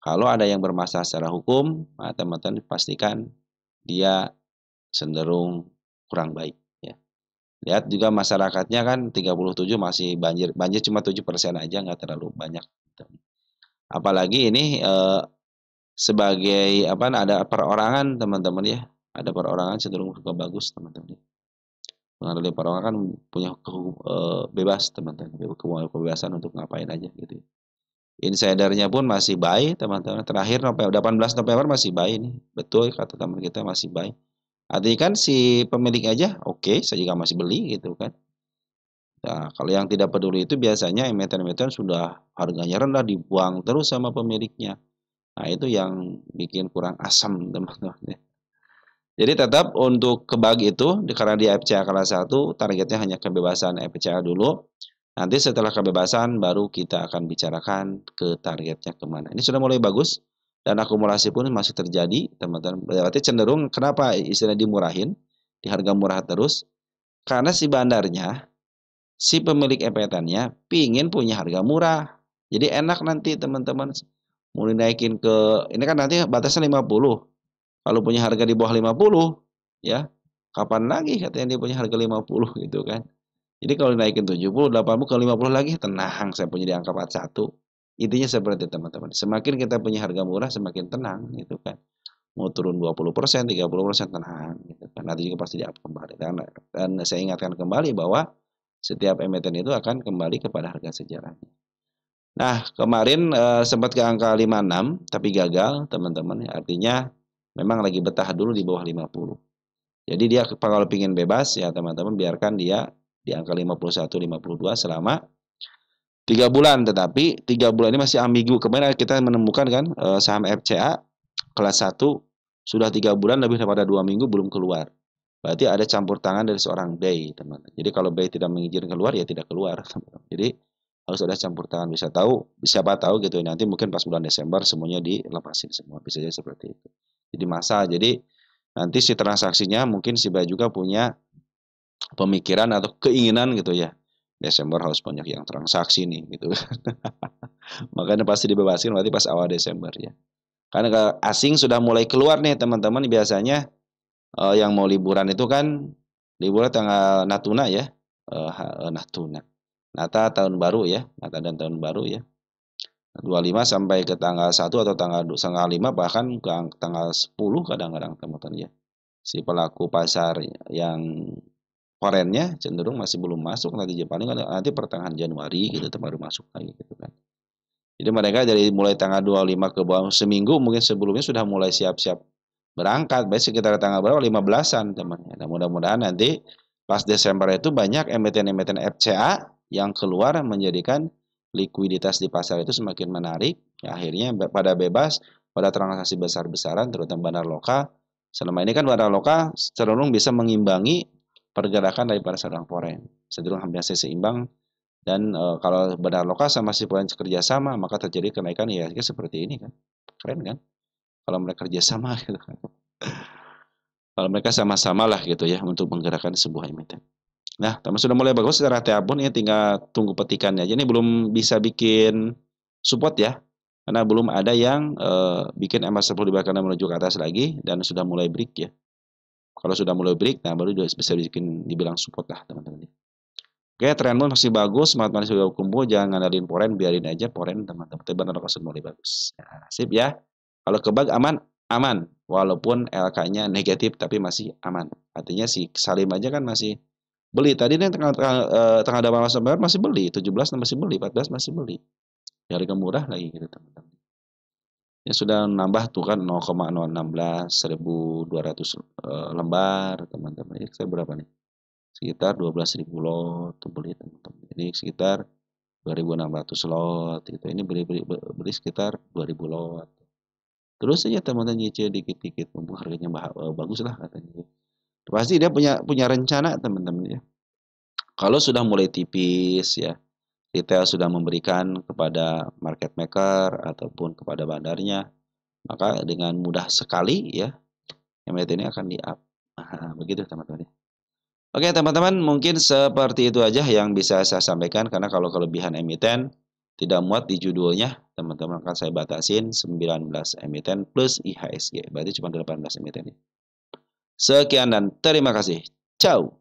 Kalau ada yang bermasalah secara hukum, nah teman-teman pastikan dia cenderung kurang baik ya. Lihat juga masyarakatnya kan 37 masih banjir cuma 7% aja nggak terlalu banyak. Apalagi ini sebagai apa ada perorangan teman-teman ya. Ada perorangan cenderung suka bagus teman-teman. Pengadil perorangan kan punya bebas teman-teman, kebebasan untuk ngapain aja gitu. Insidernya pun masih buy teman-teman. Terakhir 18 November masih buy nih. Betul kata teman kita masih buy. Artinya kan si pemilik aja oke, saya juga masih beli gitu kan. Nah, kalau yang tidak peduli itu biasanya emiten-emiten sudah harganya rendah dibuang terus sama pemiliknya. Nah, itu yang bikin kurang asam teman-teman. Jadi tetap untuk kebag itu karena di FCA kelas 1 targetnya hanya kebebasan FCA dulu. Nanti setelah kebebasan baru kita akan bicarakan ke targetnya kemana. Ini sudah mulai bagus dan akumulasi pun masih terjadi teman-teman. Berarti cenderung kenapa istilah dimurahin, di harga murah terus? Karena si bandarnya, si pemilik empetannya pingin punya harga murah. Jadi enak nanti teman-teman mau dinaikin ke, ini kan nanti batasnya 50. Kalau punya harga di bawah 50, ya kapan lagi katanya dia punya harga 50 gitu kan. Jadi kalau dinaikin 70, 80 ke 50 lagi, tenang saya punya di angka 41. Intinya seperti itu teman-teman. Semakin kita punya harga murah, semakin tenang gitu kan. Mau turun 20%, 30% tenang gitu kan. Nanti juga pasti di-up kembali. Dan saya ingatkan kembali bahwa setiap emiten itu akan kembali kepada harga sejarahnya. Nah, kemarin sempat ke angka 56 tapi gagal teman-teman. Artinya memang lagi betah dulu di bawah 50. Jadi dia kalau pingin bebas ya teman-teman biarkan dia di angka 51, 52 selama 3 bulan. Tetapi 3 bulan ini masih ambigu. Kemarin kita menemukan kan saham FCA kelas 1 sudah 3 bulan lebih daripada 2 minggu belum keluar. Berarti ada campur tangan dari seorang BI teman-teman. Jadi kalau BI tidak mengizinkan keluar ya tidak keluar teman-teman. Jadi harus ada campur tangan, bisa tahu siapa tahu gitu nanti mungkin pas bulan Desember semuanya dilepasin semua, bisa jadi seperti itu. Jadi masa jadi nanti si transaksinya mungkin si BI juga punya pemikiran atau keinginan gitu ya, Desember harus banyak yang transaksi nih gitu. Makanya pasti dibebasin berarti pas awal Desember ya, karena asing sudah mulai keluar nih teman-teman. Biasanya yang mau liburan itu kan liburan tanggal Natuna ya, Natuna Nata tahun baru ya, Nata dan tahun baru ya. 25 sampai ke tanggal 1 atau tanggal 5 bahkan ke tanggal 10 kadang-kadang teman-teman ya. Si pelaku pasar yang foreign-nya cenderung masih belum masuk, nanti paling nanti pertengahan Januari gitu baru masuk lagi gitu kan. Jadi mereka dari mulai tanggal 25 ke bawah seminggu mungkin sebelumnya sudah mulai siap-siap berangkat. Baik sekitar tanggal berapa? 15-an teman. Nah, mudah-mudahan nanti pas Desember itu banyak emiten-emiten FCA yang keluar menjadikan likuiditas di pasar itu semakin menarik. Ya, akhirnya pada bebas pada transaksi besar-besaran terutama bandar lokal. Selama ini kan bandar lokal cenderung bisa mengimbangi pergerakan daripada saham foreign. Cenderung hampir seimbang dan kalau bandar lokal sama si foreign kerjasama maka terjadi kenaikan IHSG seperti ini kan. Keren kan? Kalau mereka kerjasama gitu kan. Kalau mereka sama-sama lah gitu ya untuk menggerakkan sebuah emiten. Nah, teman sudah mulai bagus secara tabun ya tinggal tunggu petikannya aja. Ini belum bisa bikin support ya. Karena belum ada yang bikin MA10 dibakar menuju ke atas lagi dan sudah mulai break ya. Kalau sudah mulai break, nah baru bisa bikin dibilang support lah teman-teman. Oke, trend masih bagus, smart money sudah kumpul, jangan ngandalin foreign, biarin aja foreign teman-teman. Tapi benar mulai bagus. Nah, sip ya. Kalau kebag aman, aman. Walaupun LK-nya negatif tapi masih aman. Artinya si Salim aja kan masih beli. Tadi nih tengah 18 November masih beli, 17 masih beli, 14 masih beli. Harga murah lagi gitu teman-teman. Ya sudah nambah tuh kan 0,016 1.200 lembar teman-teman. Ini saya berapa nih? Sekitar 12.000 lot tuh beli teman-teman. Ini sekitar 2.600 lot gitu. Ini beli sekitar 2.000 lot. Terus aja teman-teman nyicil dikit-dikit, mumpung harganya bagus lah katanya. Pasti dia punya rencana teman-teman ya. Kalau sudah mulai tipis ya, retail sudah memberikan kepada market maker ataupun kepada bandarnya, maka dengan mudah sekali ya, emiten ini akan di-up. Begitu teman-teman ya. Oke teman-teman, mungkin seperti itu aja yang bisa saya sampaikan karena kalau kelebihan emiten tidak muat di judulnya, teman-teman akan saya batasin 19 emiten plus IHSG, berarti cuma 18 emiten. Sekian dan terima kasih. Ciao.